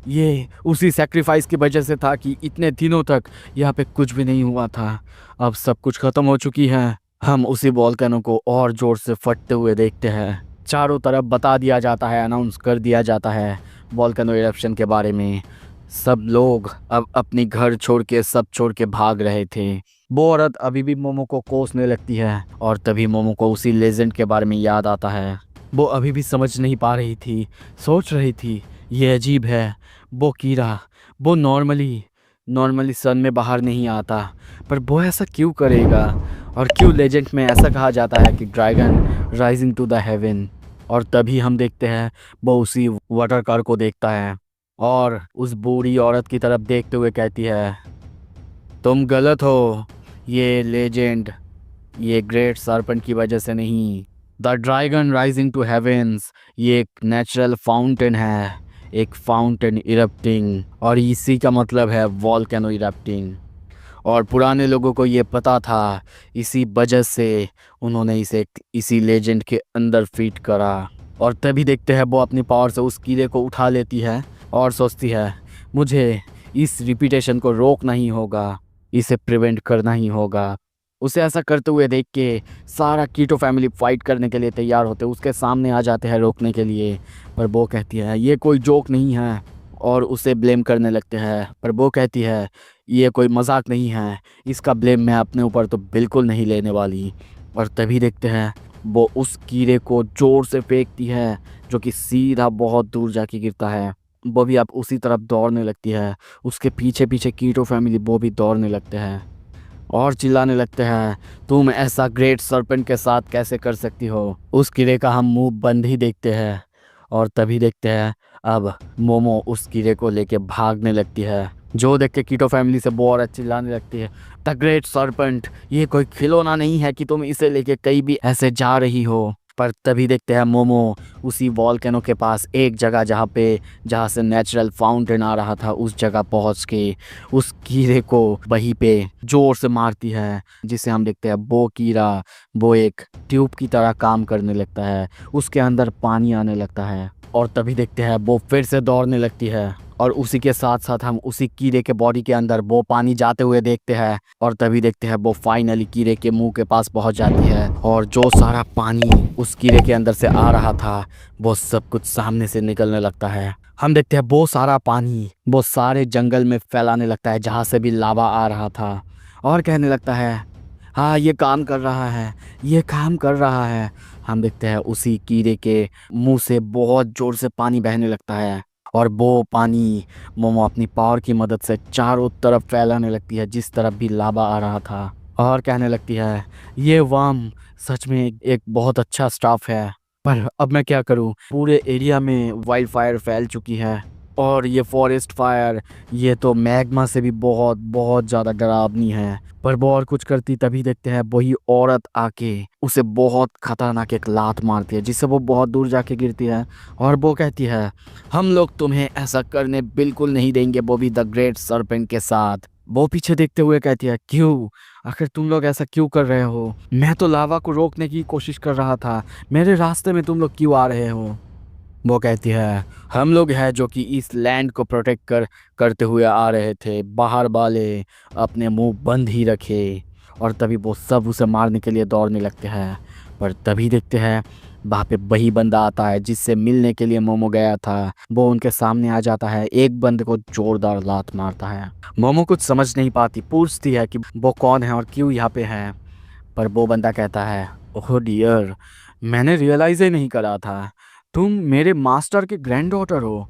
ये उसी सेक्रीफाइस की वजह से था कि इतने दिनों तक यहाँ पे कुछ भी नहीं हुआ था। अब सब कुछ ख़त्म हो चुकी है। हम उसी वोल्केनो को और ज़ोर से फटते हुए देखते हैं। चारों तरफ बता दिया जाता है, अनाउंस कर दिया जाता है वोल्केनो इरप्शन के बारे में। सब लोग अब अपनी घर सब छोड़ के भाग रहे थे। वो औरत अभी भी मोमो को कोसने लगती है और तभी मोमो को उसी लेजेंड के बारे में याद आता है। वो अभी भी समझ नहीं पा रही थी, सोच रही थी ये अजीब है, वो कीड़ा वो नॉर्मली सन में बाहर नहीं आता, पर वो ऐसा क्यों करेगा? और क्यों लेजेंड में ऐसा कहा जाता है कि dragon rising to the heaven? और तभी हम देखते हैं वो उसी वाटर कार को देखता है और उस बूढ़ी औरत की तरफ देखते हुए कहती है, तुम गलत हो, ये लेजेंड ये ग्रेट सर्पेंट की वजह से नहीं। The dragon rising to heavens ये एक नेचुरल फाउंटेन है, एक फाउंटेन इरप्टिंग, और इसी का मतलब है वोल्केनो इरप्टिंग। और पुराने लोगों को ये पता था, इसी वजह से उन्होंने इसे इसी लेजेंड के अंदर फिट करा। और तभी देखते हैं वो अपनी पावर से उस कीड़े को उठा लेती है और सोचती है, मुझे इस रिपीटेशन को रोकना ही होगा, इसे प्रिवेंट करना ही होगा। उसे ऐसा करते हुए देख के सारा कीटो फैमिली फाइट करने के लिए तैयार होते, उसके सामने आ जाते हैं रोकने के लिए। पर वो कहती है ये कोई जोक नहीं है और उसे ब्लेम करने लगते हैं। पर वो कहती है ये कोई मजाक नहीं है, इसका ब्लेम मैं अपने ऊपर तो बिल्कुल नहीं लेने वाली। और तभी देखते हैं वो उस कीड़े को जोर से फेंकती है, जो कि सीधा बहुत दूर जाके गिरता है। वो भी अब उसी तरफ दौड़ने लगती है, उसके पीछे पीछे कीटो फैमिली वो भी दौड़ने लगते हैं और चिल्लाने लगते हैं, तुम ऐसा ग्रेट सर्पेंट के साथ कैसे कर सकती हो? उस कीड़े का हम मुंह बंद ही देखते हैं और तभी देखते हैं अब मोमो उस कीड़े को लेके भागने लगती है, जो देख के कीटो फैमिली से बहुत चिल्लाने लगती है, द ग्रेट सर्पेंट, ये कोई खिलौना नहीं है कि तुम इसे लेके कहीं भी ऐसे जा रही हो। पर तभी देखते हैं मोमो उसी वॉल्केनो के पास एक जगह जहाँ से नेचुरल फाउंटेन आ रहा था, उस जगह पहुंच के उस कीड़े को वहीं पे जोर से मारती है, जिसे हम देखते हैं वो कीड़ा वो एक ट्यूब की तरह काम करने लगता है, उसके अंदर पानी आने लगता है। और तभी देखते हैं वो फिर से दौड़ने लगती है, और उसी के साथ साथ हम उसी कीड़े के बॉडी के अंदर वो पानी जाते हुए देखते हैं। और तभी देखते हैं वो फाइनली कीड़े के मुंह के पास पहुंच जाती है, और जो सारा पानी उस कीड़े के अंदर से आ रहा था वो सब कुछ सामने से निकलने लगता है। हम देखते हैं वो सारा पानी वो सारे जंगल में फैलाने लगता है जहाँ से भी लावा आ रहा था, और कहने लगता है हाँ ये काम कर रहा है, ये काम कर रहा है। हम देखते हैं उसी कीड़े के मुंह से बहुत जोर से पानी बहने लगता है, और वो पानी मोमो अपनी पावर की मदद से चारों तरफ फैलाने लगती है जिस तरफ भी लावा आ रहा था, और कहने लगती है ये वर्म सच में एक बहुत अच्छा स्टाफ है, पर अब मैं क्या करूं, पूरे एरिया में वाइल्ड फायर फैल चुकी है, और ये फॉरेस्ट फायर ये तो मैग्मा से भी बहुत बहुत ज़्यादा डरावनी है। पर वो और कुछ करती तभी देखते हैं वही औरत आके उसे बहुत खतरनाक एक लात मारती है, जिससे वो बहुत दूर जाके गिरती है, और वो कहती है हम लोग तुम्हें ऐसा करने बिल्कुल नहीं देंगे, वो भी द ग्रेट सर्पेंट के साथ। वो पीछे देखते हुए कहती है क्यों, आखिर तुम लोग ऐसा क्यों कर रहे हो, मैं तो लावा को रोकने की कोशिश कर रहा था, मेरे रास्ते में तुम लोग क्यों आ रहे हो। वो कहती है हम लोग हैं जो कि इस लैंड को प्रोटेक्ट करते हुए आ रहे थे, बाहर वाले अपने मुंह बंद ही रखे। और तभी वो सब उसे मारने के लिए दौड़ने लगते हैं, पर तभी देखते हैं वहाँ पे वही बंदा आता है जिससे मिलने के लिए मोमो गया था। वो उनके सामने आ जाता है, एक बंदे को जोरदार लात मारता है। मोमो कुछ समझ नहीं पाती, पूछती है कि वो कौन है और क्यों यहाँ पे है। पर वो बंदा कहता है ओह डियर, मैंने रियलाइज ही नहीं करा था, तुम मेरे मास्टर के ग्रैंड डॉटर हो,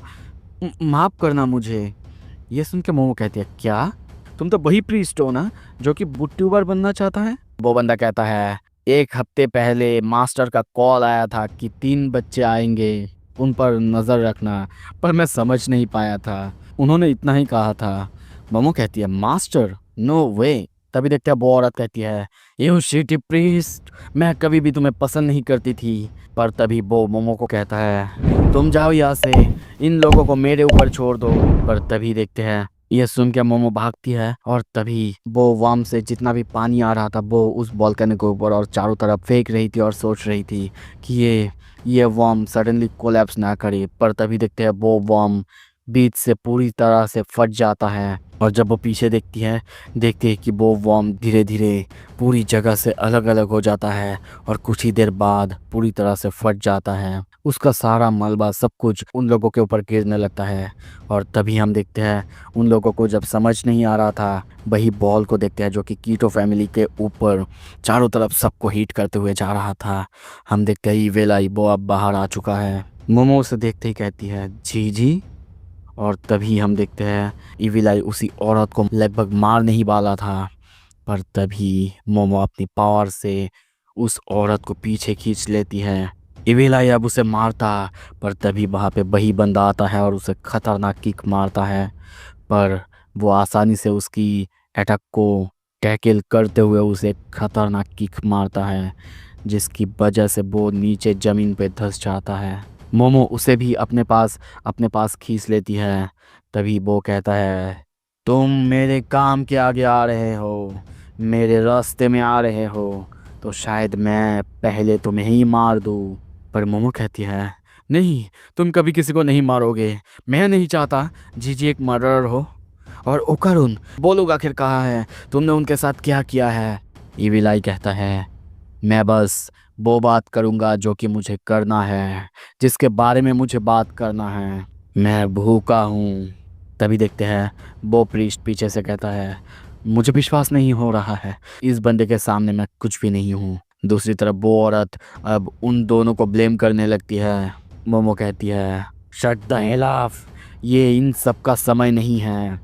माफ़ करना मुझे। ये सुन के मोमो कहती है क्या, तुम तो वही प्रीस्ट हो ना जो कि बुट्यूबर बनना चाहता है। वो बंदा कहता है एक हफ्ते पहले मास्टर का कॉल आया था कि 3 बच्चे आएंगे, उन पर नज़र रखना, पर मैं समझ नहीं पाया था, उन्होंने इतना ही कहा था। मोमो कहती है मास्टर, नो वे। तभी देखते हैं वो औरत कहती है यू शिटी प्रीस्ट, मैं कभी भी तुम्हें पसंद नहीं करती थी। पर तभी वो मोमो को कहता है तुम जाओ यहाँ से, इन लोगों को मेरे ऊपर छोड़ दो। पर तभी देखते हैं ये सुन के मोमो भागती है, और तभी वो वर्म से जितना भी पानी आ रहा था वो उस वॉल्केनो के ऊपर और चारों तरफ फेंक रही थी, और सोच रही थी कि ये वर्म सडनली कोलैप्स ना करे। पर तभी देखते हैं वो वर्म बीच से पूरी तरह से फट जाता है, और जब वो पीछे देखती है देखते हैं कि वो वर्म धीरे धीरे पूरी जगह से अलग अलग हो जाता है, और कुछ ही देर बाद पूरी तरह से फट जाता है। उसका सारा मलबा सब कुछ उन लोगों के ऊपर गिरने लगता है। और तभी हम देखते हैं उन लोगों को जब समझ नहीं आ रहा था, वही बॉल को देखते हैं जो कि कीटो फैमिली के ऊपर चारों तरफ सबको हीट करते हुए जा रहा था। हम देखते हैं वेलाई वो अब बाहर आ चुका है। मोमो उसे देखते ही कहती है जी जी। और तभी हम देखते हैं इविलाई उसी औरत को लगभग मारने ही वाला था, पर तभी मोमो अपनी पावर से उस औरत को पीछे खींच लेती है। इविलाई अब उसे मारता, पर तभी वहाँ पे वही बंदा आता है और उसे खतरनाक किक मारता है, पर वो आसानी से उसकी अटैक को टैकल करते हुए उसे खतरनाक किक मारता है, जिसकी वजह से वो नीचे ज़मीन पे धंस जाता है। मोमो उसे भी अपने पास खींच लेती है। तभी वो कहता है तुम मेरे काम के आगे आ रहे हो, मेरे रास्ते में आ रहे हो, तो शायद मैं पहले तुम्हें ही मार दूँ। पर मोमो कहती है नहीं, तुम कभी किसी को नहीं मारोगे, मैं नहीं चाहता जीजी एक मर्डरर हो। और ओकारुन वो लोग आखिर कहाँ है, तुमने उनके साथ क्या किया है। इविलाई कहता है मैं बस वो बात करूँगा जो कि मुझे करना है, जिसके बारे में मुझे बात करना है, मैं भूखा हूँ। तभी देखते हैं वो प्रीस्ट पीछे से कहता है मुझे विश्वास नहीं हो रहा है, इस बंदे के सामने मैं कुछ भी नहीं हूँ। दूसरी तरफ वो औरत अब उन दोनों को ब्लेम करने लगती है। मोमो कहती है शट द हेल ऑफ, ये इन सब का समय नहीं है,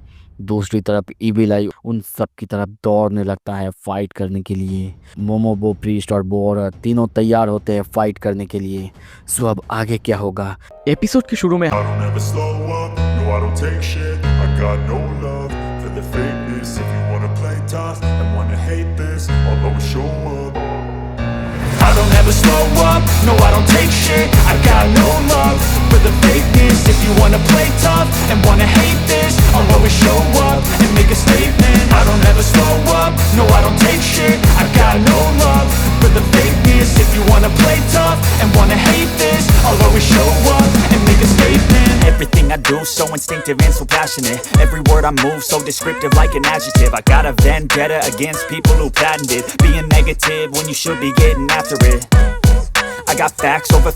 दूसरी तरफ इविल आई उन सब की तरफ दौड़ने लगता है फाइट करने के लिए। मोमोबो, प्रीस्ट और बोर तीनों तैयार होते हैं फाइट करने के लिए। सो अब आगे क्या होगा एपिसोड के शुरू में। I don't ever slow up, no I don't take shit. I got no love for the fakeness. If you wanna play tough and wanna hate this, I'll always show up and make a statement. I don't ever slow up, no I don't take shit. I got no love for the fakeness. If you wanna play tough and wanna hate this, I'll always show up and make a statement. Everything I do so instinctive and so passionate. Every word I move so descriptive like an adjective. I got a vendetta against people who patented being negative when you should be getting after it. I got facts over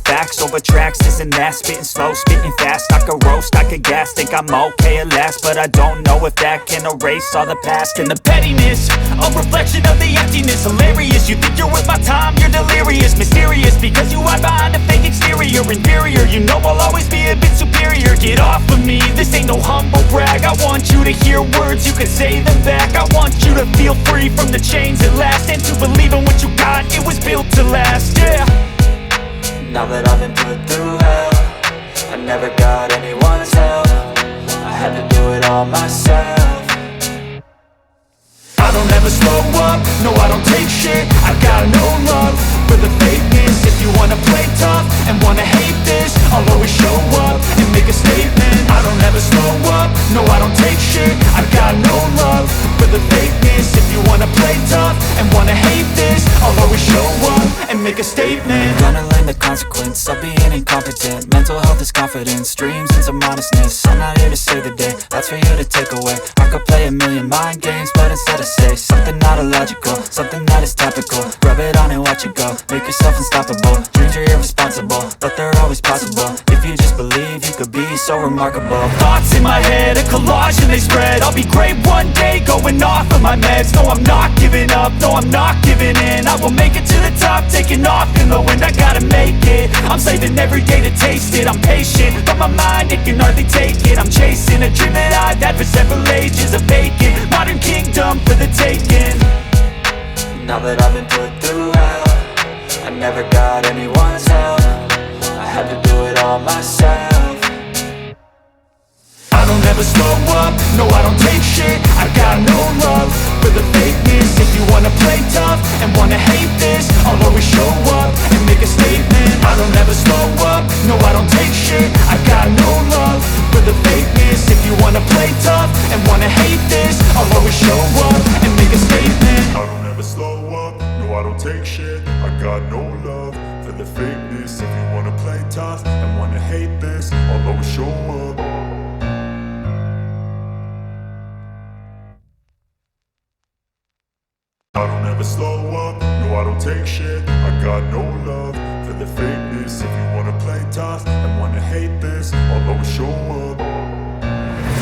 tracks, this and that. Spitting slow, spitting fast. I could roast, I could gas. Think I'm okay at last, but I don't know if that can erase all the past. And the pettiness, a reflection of the emptiness. Hilarious, you think you're worth my time, you're delirious. Mysterious, because you hide behind a fake exterior. Inferior, you know I'll always be a bit superior. Get off of me, this ain't no humble brag. I want you to hear words, you can say them back. I want you to feel free from the chains at last, and to believe in what you got, it was built to last, yeah. Now that I've been put through hell, I never got anyone's help. I had to do it all myself. I don't ever slow up, no I don't take shit. I got no love for the fakeness. If you wanna play tough and wanna hate this, I'll always show up and make a statement. I don't ever slow up, no I don't take shit. I got no love for the fakeness. If you wanna play tough and wanna hate this, I'll always show up and make a statement. Gonna learn the consequence of being incompetent. Mental health is confidence, dreams and some honestness. I'm not here to save the day, that's for you to take away. I could play a million mind games, but instead I say something not illogical, something that is topical. Rub it on and watch it go, make yourself unstoppable. Dreams are irresponsible, but they're always possible. If you just believe, you could be so remarkable. Thoughts in my head, a collage and they spread. I'll be great one day, going off of my meds. No, I'm not giving up, no, I'm not giving in. I will make it to the top, taking off in the wind. I gotta make it, I'm saving every day to taste it. I'm patient, but my mind, it can hardly take it. I'm chasing a dream that I've had for several ages. A vacant, modern kingdom for the taking. Now that I've been put through hell, I never got anyone's help. I had to do it all myself. I don't ever slow up, no I don't take shit. I got no love for the fakeness. If you wanna play tough and wanna hate this, I'll always show up and make a statement. I don't ever slow up, no I don't take shit. I got no love for the fakeness. If you wanna play tough and wanna hate this, I'll always show up and make a statement. I don't ever slow up, no I don't take shit. I got no love for the fakeness. If you wanna play tough and wanna hate this, I'll always show up. I don't ever slow up, no I don't take shit. I got no love for the fakeness. If you wanna play tough and wanna hate this, I'll always show up.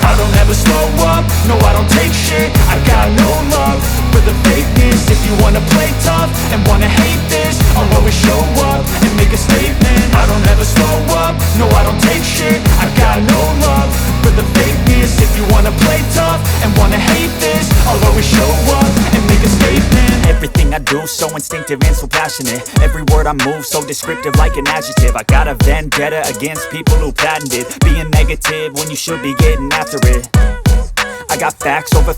I don't ever slow up, no I don't take shit. I got no love for the fakeness. If you wanna play tough and wanna hate this, I'll always show up and make a statement. I don't ever slow up, no I don't take shit. I got no love for the fakeness. If you wanna play tough and wanna hate this, I'll always show up and make a statement. Everything I do so instinctive and so passionate. Every word I move so descriptive like an adjective. I got a vendetta against people who patented being negative when you should be getting after it. I got facts over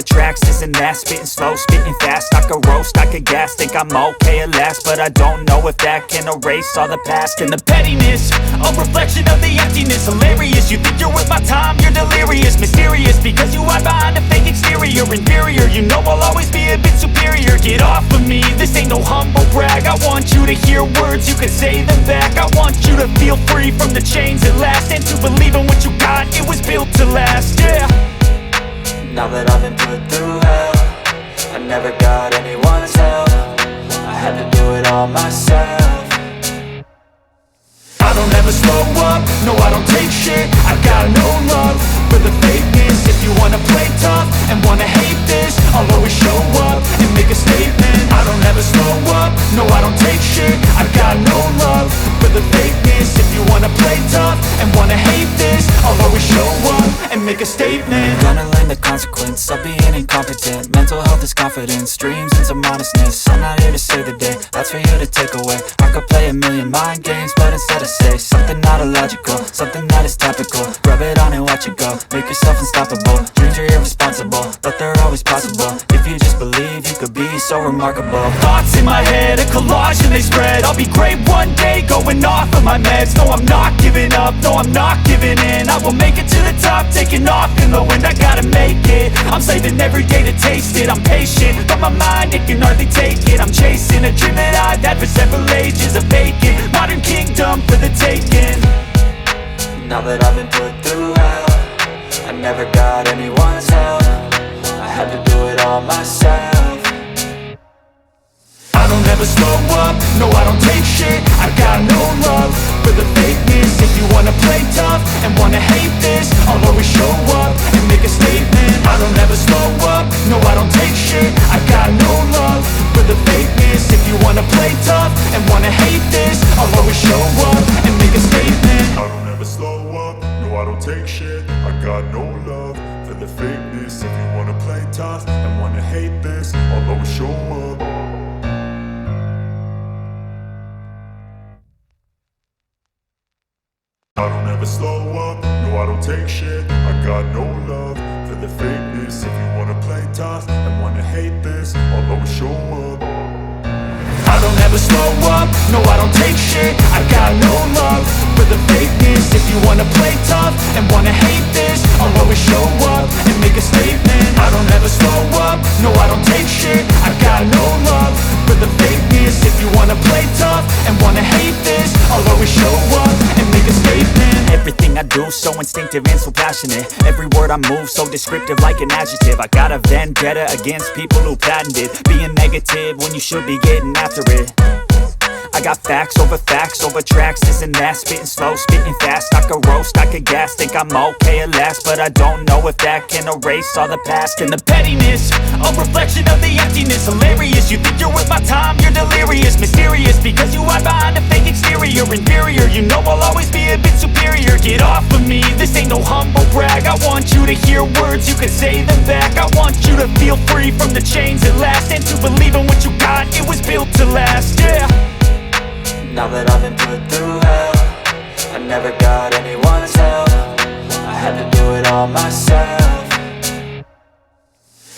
tracks, this and that. Spitting slow, spitting fast. I could roast, I could gas. Think I'm okay at last, but I don't know if that can erase all the past. And the pettiness, a reflection of the emptiness. Hilarious, you think you're worth my time, you're delirious. Mysterious, because you hide behind a fake exterior. Inferior, you know I'll always be a bit superior. Get off of me, this ain't no humble brag. I want you to hear words, you can say them back. I want you to feel free from the chains at last, and to believe in what you got, it was built to last, yeah. Now that I've been put through hell, I never got anyone's help. I had to do it all myself. I don't ever slow up, no I don't take shit. I got no love for the fakeness. If you wanna play tough and wanna hate this, I'll always show up and make a statement. I don't ever slow up, no I don't take shit. I got no love for the fakeness. If you wanna play tough and wanna hate this, I'll always show up and and make a statement. Gonna learn the consequence of being incompetent. Mental health is confidence, dreams into modestness. I'm not here to save the day, that's for you to take away. I could play a million mind games, but instead I say something not illogical, something that is topical. Rub it on and watch it go, make yourself unstoppable. Dreams are irresponsible, but they're always possible. If you just believe, you could be so remarkable. Thoughts in my head, a collage and they spread. I'll be great one day, going off of my meds. No, I'm not giving up, no, I'm not giving in. I will make it to the top, taking off in the wind. I gotta make it, I'm saving every day to taste it. I'm patient, but my mind, it can hardly take it. I'm chasing a dream that I've had for several ages. A vacant, modern kingdom for the taking. Now that I've been put through hell, I never got anyone's help. I had to do it all myself. I don't ever slow up, no I don't take shit. I got no love for the fakeness. If you wanna play tough and wanna hate this, I'll always show up and make a statement. I don't ever slow up, no I don't take shit. I got no love for the fakeness. If you wanna play tough and wanna hate this, I'll always show up and make a statement. I don't ever slow up, no I don't take shit. I got no love for the fakeness. If you wanna play tough and wanna hate this, I'll always show up. I don't ever slow up, no I don't take shit. I got no love for the fakeness. If you wanna play tough and wanna hate this, I'll always show up. I don't ever slow up, no I don't take shit. I got no love for the fakeness. If you wanna play tough and wanna hate this, I'll always show up and make a statement. I don't ever slow up, no I don't take shit. I got no love for the fakeness. If you wanna play tough and wanna hate this, I'll always show up and make a statement. Everything I do so instinctive and so passionate. Every word I move so descriptive like an adjective. I got a vendetta against people who patented being negative when you should be getting after it. I got facts over tracks, this and that. Spitting slow, spitting fast. I could roast, I could gas. Think I'm okay at last, but I don't know if that can erase all the past. And the pettiness, a reflection of the emptiness. Hilarious, you think you're worth my time, you're delirious. Mysterious, because you hide behind a fake exterior. Inferior, you know I'll always be a bit superior. Get off of me, this ain't no humble brag. I want you to hear words, you can say them back. I want you to feel free from the chains at last, and to believe in what you got, it was built to last, yeah. Now that I've been put through hell, I never got anyone's help. I had to do it all myself.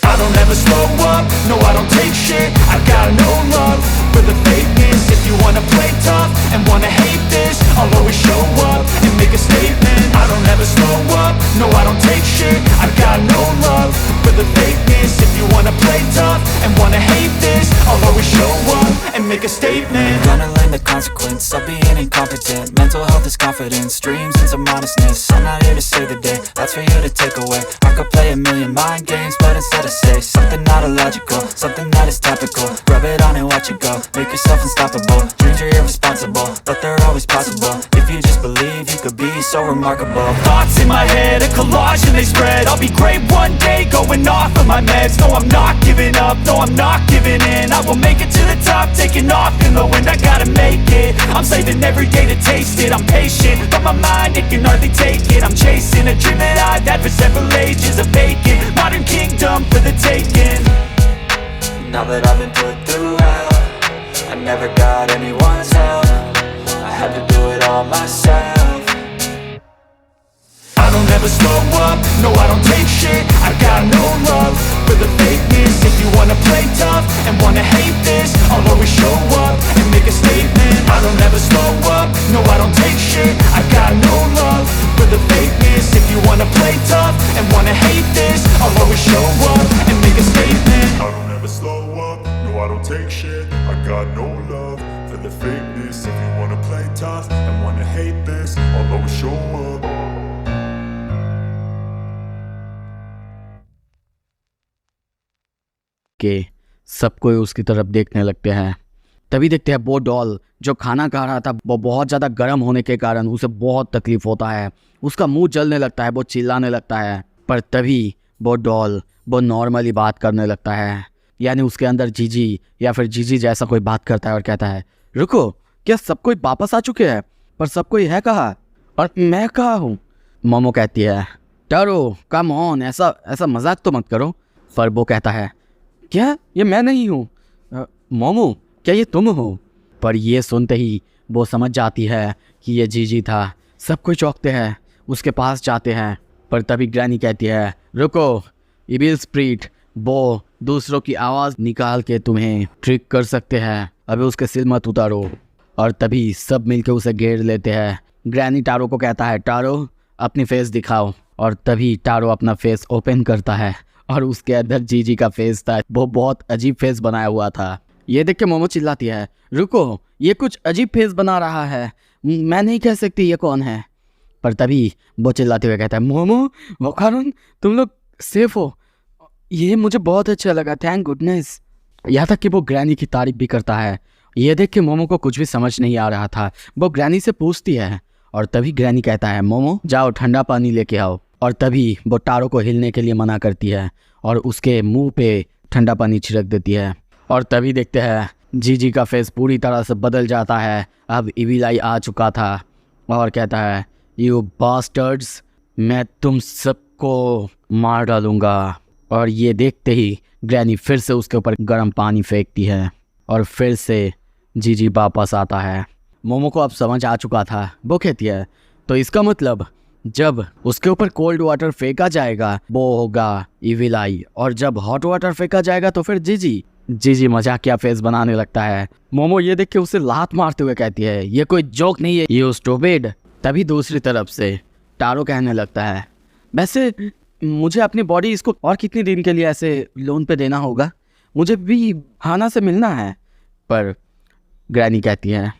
I don't ever slow up, no I don't take shit. I got no love for the fakeness. If you wanna play tough and wanna hate this, I'll always show up and make a statement. I don't ever slow up, no I don't take shit. I got no love for the fakeness. If you wanna play tough and wanna hate this, I'll always show up and make a statement. Gonna learn the consequence of being incompetent. Mental health is confidence, dreams into modestness. I'm not here to save the day, that's for you to take away. I could play a million mind games, but instead I say something not illogical, something that is topical. Rub it on and watch it go, make yourself unstoppable. Dreams are irresponsible, but they're always possible. If you just believe, you could be so remarkable. Thoughts in my head, a collage and they spread. I'll be great one day, going off of my meds. No, I'm not giving up, no, I'm not giving in. I will make it to the top, taking off in the wind. I gotta make it, I'm saving every day to taste it. I'm patient, but my mind, it can hardly take it. I'm chasing a dream that I've had for several ages. A vacant, modern kingdom for the taking. Now that I've been put through hell, I never got anyone's help. I had to do it all myself. I don't ever slow up, no I don't take shit. I got no love for the fakeness. If you wanna play tough and wanna hate this, I'll always show up and make a statement. I don't ever slow up, no I don't take shit. I got no love for the fakeness. If you wanna play tough and wanna hate this, I'll always show up and make a statement. I don't ever slow up, no I don't take shit. I got no love for the fakeness. If you wanna play tough and wanna hate this, I'll always show up. के सब कोई उसकी तरफ देखने लगते हैं। तभी देखते हैं वो डॉल जो खाना खा रहा था, वो बहुत ज़्यादा गर्म होने के कारण उसे बहुत तकलीफ होता है। उसका मुंह जलने लगता है, वो चिल्लाने लगता है। पर तभी वो डॉल वो नॉर्मली बात करने लगता है, यानी उसके अंदर जीजी या फिर जीजी जैसा कोई बात करता है और कहता है, रुको, क्या सब कोई वापस आ चुके हैं? पर सब कोई है कहाँ और मैं कहाँ हूँ? मोमो कहती है, टारो कम ऑन, ऐसा ऐसा मजाक तो मत करो। पर वो कहता है क्या ये मैं नहीं हूँ? मोमो क्या ये तुम हो? पर ये सुनते ही वो समझ जाती है कि ये जीजी था। सब कोई चौंकते हैं, उसके पास जाते हैं। पर तभी ग्रैनी कहती है रुको इविल स्प्रिट, वो दूसरों की आवाज़ निकाल के तुम्हें ट्रिक कर सकते हैं, अभी उसके सिर मत उतारो। और तभी सब मिलकर उसे घेर लेते हैं। ग्रैनी टारो को कहता है टारो अपनी फेस दिखाओ। और तभी टारो अपना फेस ओपन करता है और उसके अंदर जीजी का फेस था। वो बहुत अजीब फेस बनाया हुआ था। ये देख के मोमो चिल्लाती है रुको ये कुछ अजीब फेस बना रहा है, मैं नहीं कह सकती ये कौन है। पर तभी वो चिल्लाते हुए कहता है मोमो वकारुन तुम लोग सेफ हो, ये मुझे बहुत अच्छा लगा, थैंक गुडनेस। यहाँ तक कि वो ग्रैनी की तारीफ भी करता है। ये देख के मोमो को कुछ भी समझ नहीं आ रहा था। वो ग्रैनी से पूछती है और तभी ग्रैनी कहता है मोमो जाओ ठंडा पानी लेके आओ। और तभी वो टारो को हिलने के लिए मना करती है और उसके मुंह पे ठंडा पानी छिड़क देती है। और तभी देखते हैं जीजी का फेस पूरी तरह से बदल जाता है। अब इविल आई आ चुका था और कहता है यू बास्टर्ड्स, मैं तुम सबको मार डालूंगा। और ये देखते ही ग्रैनी फिर से उसके ऊपर गर्म पानी फेंकती है और फिर से जीजी वापस आता है। मोमो को अब समझ आ चुका था। वो कहती है तो इसका मतलब जब उसके ऊपर कोल्ड वाटर फेंका जाएगा वो होगा इविल आई, और जब हॉट वाटर फेंका जाएगा तो फिर जीजी। जीजी मजाकिया फेस बनाने लगता है। मोमो ये देख के उसे लात मारते हुए कहती है ये कोई जोक नहीं है यू स्टूपिड। तभी दूसरी तरफ से टारो कहने लगता है वैसे मुझे अपनी बॉडी इसको और कितने दिन के लिए ऐसे लोन पे देना होगा, मुझे भी हाना से मिलना है। पर ग्रैनी कहती है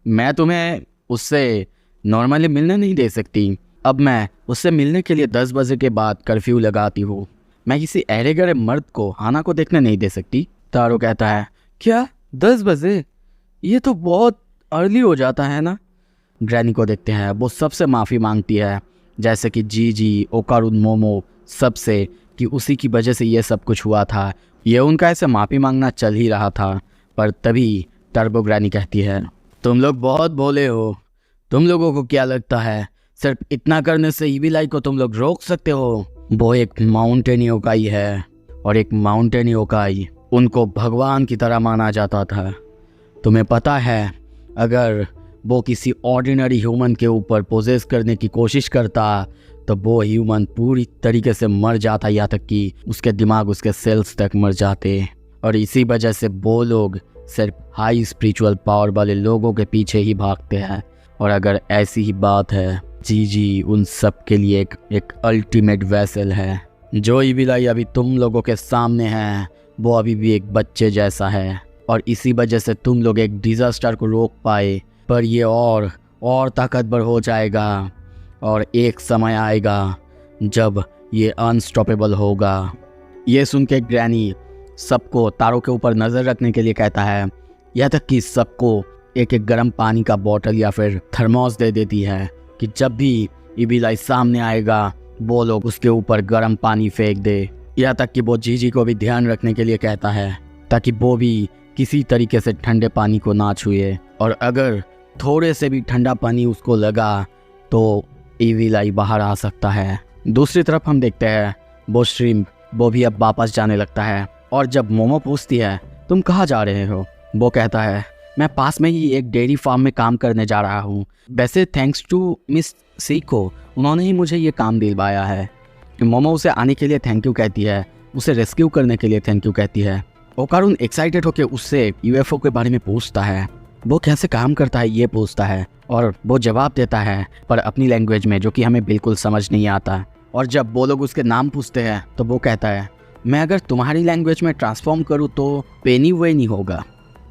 मैं तुम्हें उससे नॉर्मली मिलने नहीं दे सकती, अब मैं उससे मिलने के लिए 10 बजे के बाद कर्फ्यू लगाती हूँ, मैं किसी अरे गरे मर्द को हाना को देखने नहीं दे सकती। टारो कहता है क्या 10 बजे, ये तो बहुत अर्ली हो जाता है ना। ग्रैनी को देखते हैं, वो सबसे माफ़ी मांगती है जैसे कि जीजी ओकारुन मोमो सबसे, कि उसी की वजह से ये सब कुछ हुआ था। ये उनका ऐसे माफ़ी मांगना चल ही रहा था। पर तभी टर्बो ग्रैनी कहती है तुम लोग बहुत भोले हो, तुम लोगों को क्या लगता है सिर्फ इतना करने से इविल आई को तुम लोग रोक सकते हो? वो एक माउंटेन योकाई है और एक माउंटेन योकाई उनको भगवान की तरह माना जाता था। तुम्हें पता है अगर वो किसी ऑर्डिनरी ह्यूमन के ऊपर पोजेस करने की कोशिश करता तो वो ह्यूमन पूरी तरीके से मर जाता, यहाँ तक कि उसके दिमाग उसके सेल्स तक मर जाते। और इसी वजह से वो लोग सिर्फ हाई स्पिरिचुअल पावर वाले लोगों के पीछे ही भागते हैं। और अगर ऐसी ही बात है, जीजी उन सब के लिए एक अल्टीमेट वेसल है। जो इविल आई अभी तुम लोगों के सामने है वो अभी भी एक बच्चे जैसा है, और इसी वजह से तुम लोग एक डिजास्टर को रोक पाए। पर ये और ताकतवर हो जाएगा और एक समय आएगा जब ये अनस्टॉपेबल होगा। ये सुन के ग्रैनी सबको तारों के ऊपर नज़र रखने के लिए कहता है, यहाँ तक कि सबको एक एक गर्म पानी का बोतल या फिर थर्मोस दे देती है कि जब भी इविल आई सामने आएगा वो लोग उसके ऊपर गर्म पानी फेंक दे। यहाँ तक कि वो जीजी को भी ध्यान रखने के लिए कहता है ताकि वो भी किसी तरीके से ठंडे पानी को ना छुए, और अगर थोड़े से भी ठंडा पानी उसको लगा तो इविल आई बाहर आ सकता है। दूसरी तरफ हम देखते हैं वो श्रिम्प, वो भी अब वापस जाने लगता है। और जब मोमो पूछती है तुम कहाँ जा रहे हो, वो कहता है मैं पास में ही एक डेयरी फार्म में काम करने जा रहा हूँ। वैसे थैंक्स टू मिस सीको, उन्होंने ही मुझे ये काम दिलवाया है। मोमो उसे आने के लिए थैंक यू कहती है, उसे रेस्क्यू करने के लिए थैंक यू कहती है। ओकारुन एक्साइटेड होकर उससे यूएफओ के बारे में पूछता है, वो कैसे काम करता है ये पूछता है, और वो जवाब देता है पर अपनी लैंग्वेज में जो कि हमें बिल्कुल समझ नहीं आता। और जब वो लोग उसके नाम पूछते हैं तो वो कहता है मैं अगर तुम्हारी लैंग्वेज में ट्रांसफॉर्म करूँ तो पेनी वेनी होगा।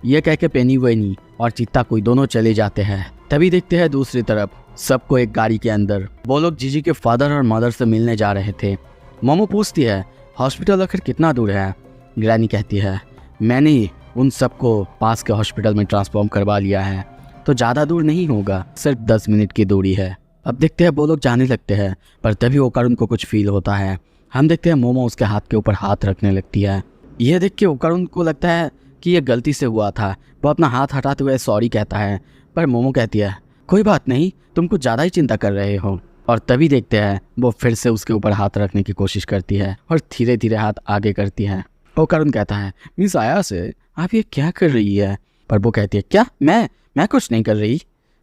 ये कह के पेनी वेनी और चित्ता कोई दोनों चले जाते हैं। तभी देखते हैं दूसरी तरफ सबको एक गाड़ी के अंदर वो लोग जीजी के फादर और मदर से मिलने जा रहे थे। मोमो पूछती है हॉस्पिटल आखिर कितना दूर है। ग्रैनी कहती है मैंने उन सबको पास के हॉस्पिटल में ट्रांसफॉर्म करवा लिया है, तो ज़्यादा दूर नहीं होगा, सिर्फ 10 मिनट की दूरी है। अब देखते हैं वो लोग जाने लगते हैं, पर तभी ओकारुन को कुछ फील होता है। हम देखते हैं मोमो उसके हाथ के ऊपर हाथ रखने लगती है। यह देख के ओकारुन को लगता है कि यह गलती से हुआ था। वो अपना हाथ हटाते हुए सॉरी कहता है, पर मोमो कहती है कोई बात नहीं, तुम कुछ ज़्यादा ही चिंता कर रहे हो। और तभी देखते हैं वो फिर से उसके ऊपर हाथ रखने की कोशिश करती है और धीरे धीरे हाथ आगे करती है। वो करुण कहता है, मिस आया से आप ये क्या कर रही है? पर वो कहती है, क्या मैं कुछ नहीं कर रही।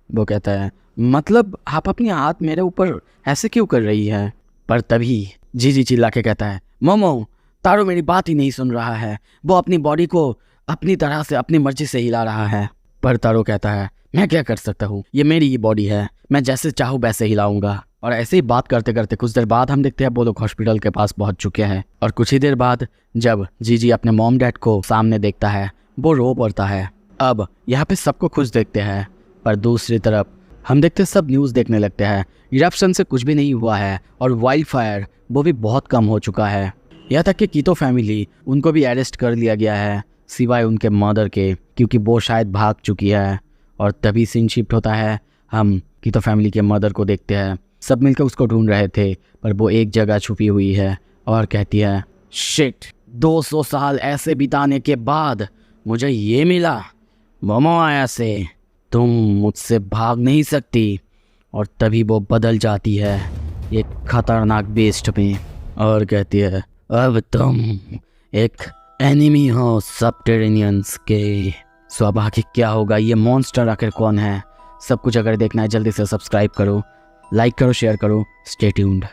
वो कहता है, मतलब आप अपनी हाथ मेरे ऊपर ऐसे क्यों कर रही है? पर तभी जीजी चिल्ला के कहता है, मोमो तारो मेरी बात ही नहीं सुन रहा है, वो अपनी बॉडी को अपनी तरह से अपनी मर्जी से हिला रहा है। पर तारो कहता है, मैं क्या कर सकता हूँ, ये मेरी ही बॉडी है, मैं जैसे चाहूँ वैसे हिलाऊंगा। और ऐसे ही बात करते करते कुछ देर बाद हम देखते हैं वो लोग हॉस्पिटल के पास पहुंच चुके हैं। और कुछ ही देर बाद जब जीजी अपने मॉम डैड को सामने देखता है वो रो पड़ता है। अब यहाँ पे सबको खुश देखते हैं, पर दूसरी तरफ हम देखते सब न्यूज़ देखने लगते हैं। इरप्शन से कुछ भी नहीं हुआ है और वाइल्ड फायर वो भी बहुत कम हो चुका है। यहाँ तक कि कीतो फैमिली उनको भी अरेस्ट कर लिया गया है सिवाय उनके मदर के, क्योंकि वो शायद भाग चुकी है। और तभी सीन शिफ्ट होता है, हम कीतो फैमिली के मदर को देखते हैं। सब मिलकर उसको ढूंढ रहे थे पर वो एक जगह छुपी हुई है और कहती है, शिट 200 साल ऐसे बिताने के बाद मुझे ये मिला। मोमो आया से तुम मुझसे भाग नहीं सकती। और तभी वो बदल जाती है एक खतरनाक बेस्ट में और कहती है, अब तुम एक एनिमी हो सबटेरेनियंस के। सो अब आखिर क्या होगा, ये मॉन्स्टर आखिर कौन है? सब कुछ अगर देखना है जल्दी से सब्सक्राइब करो, लाइक करो, शेयर करो। Stay tuned.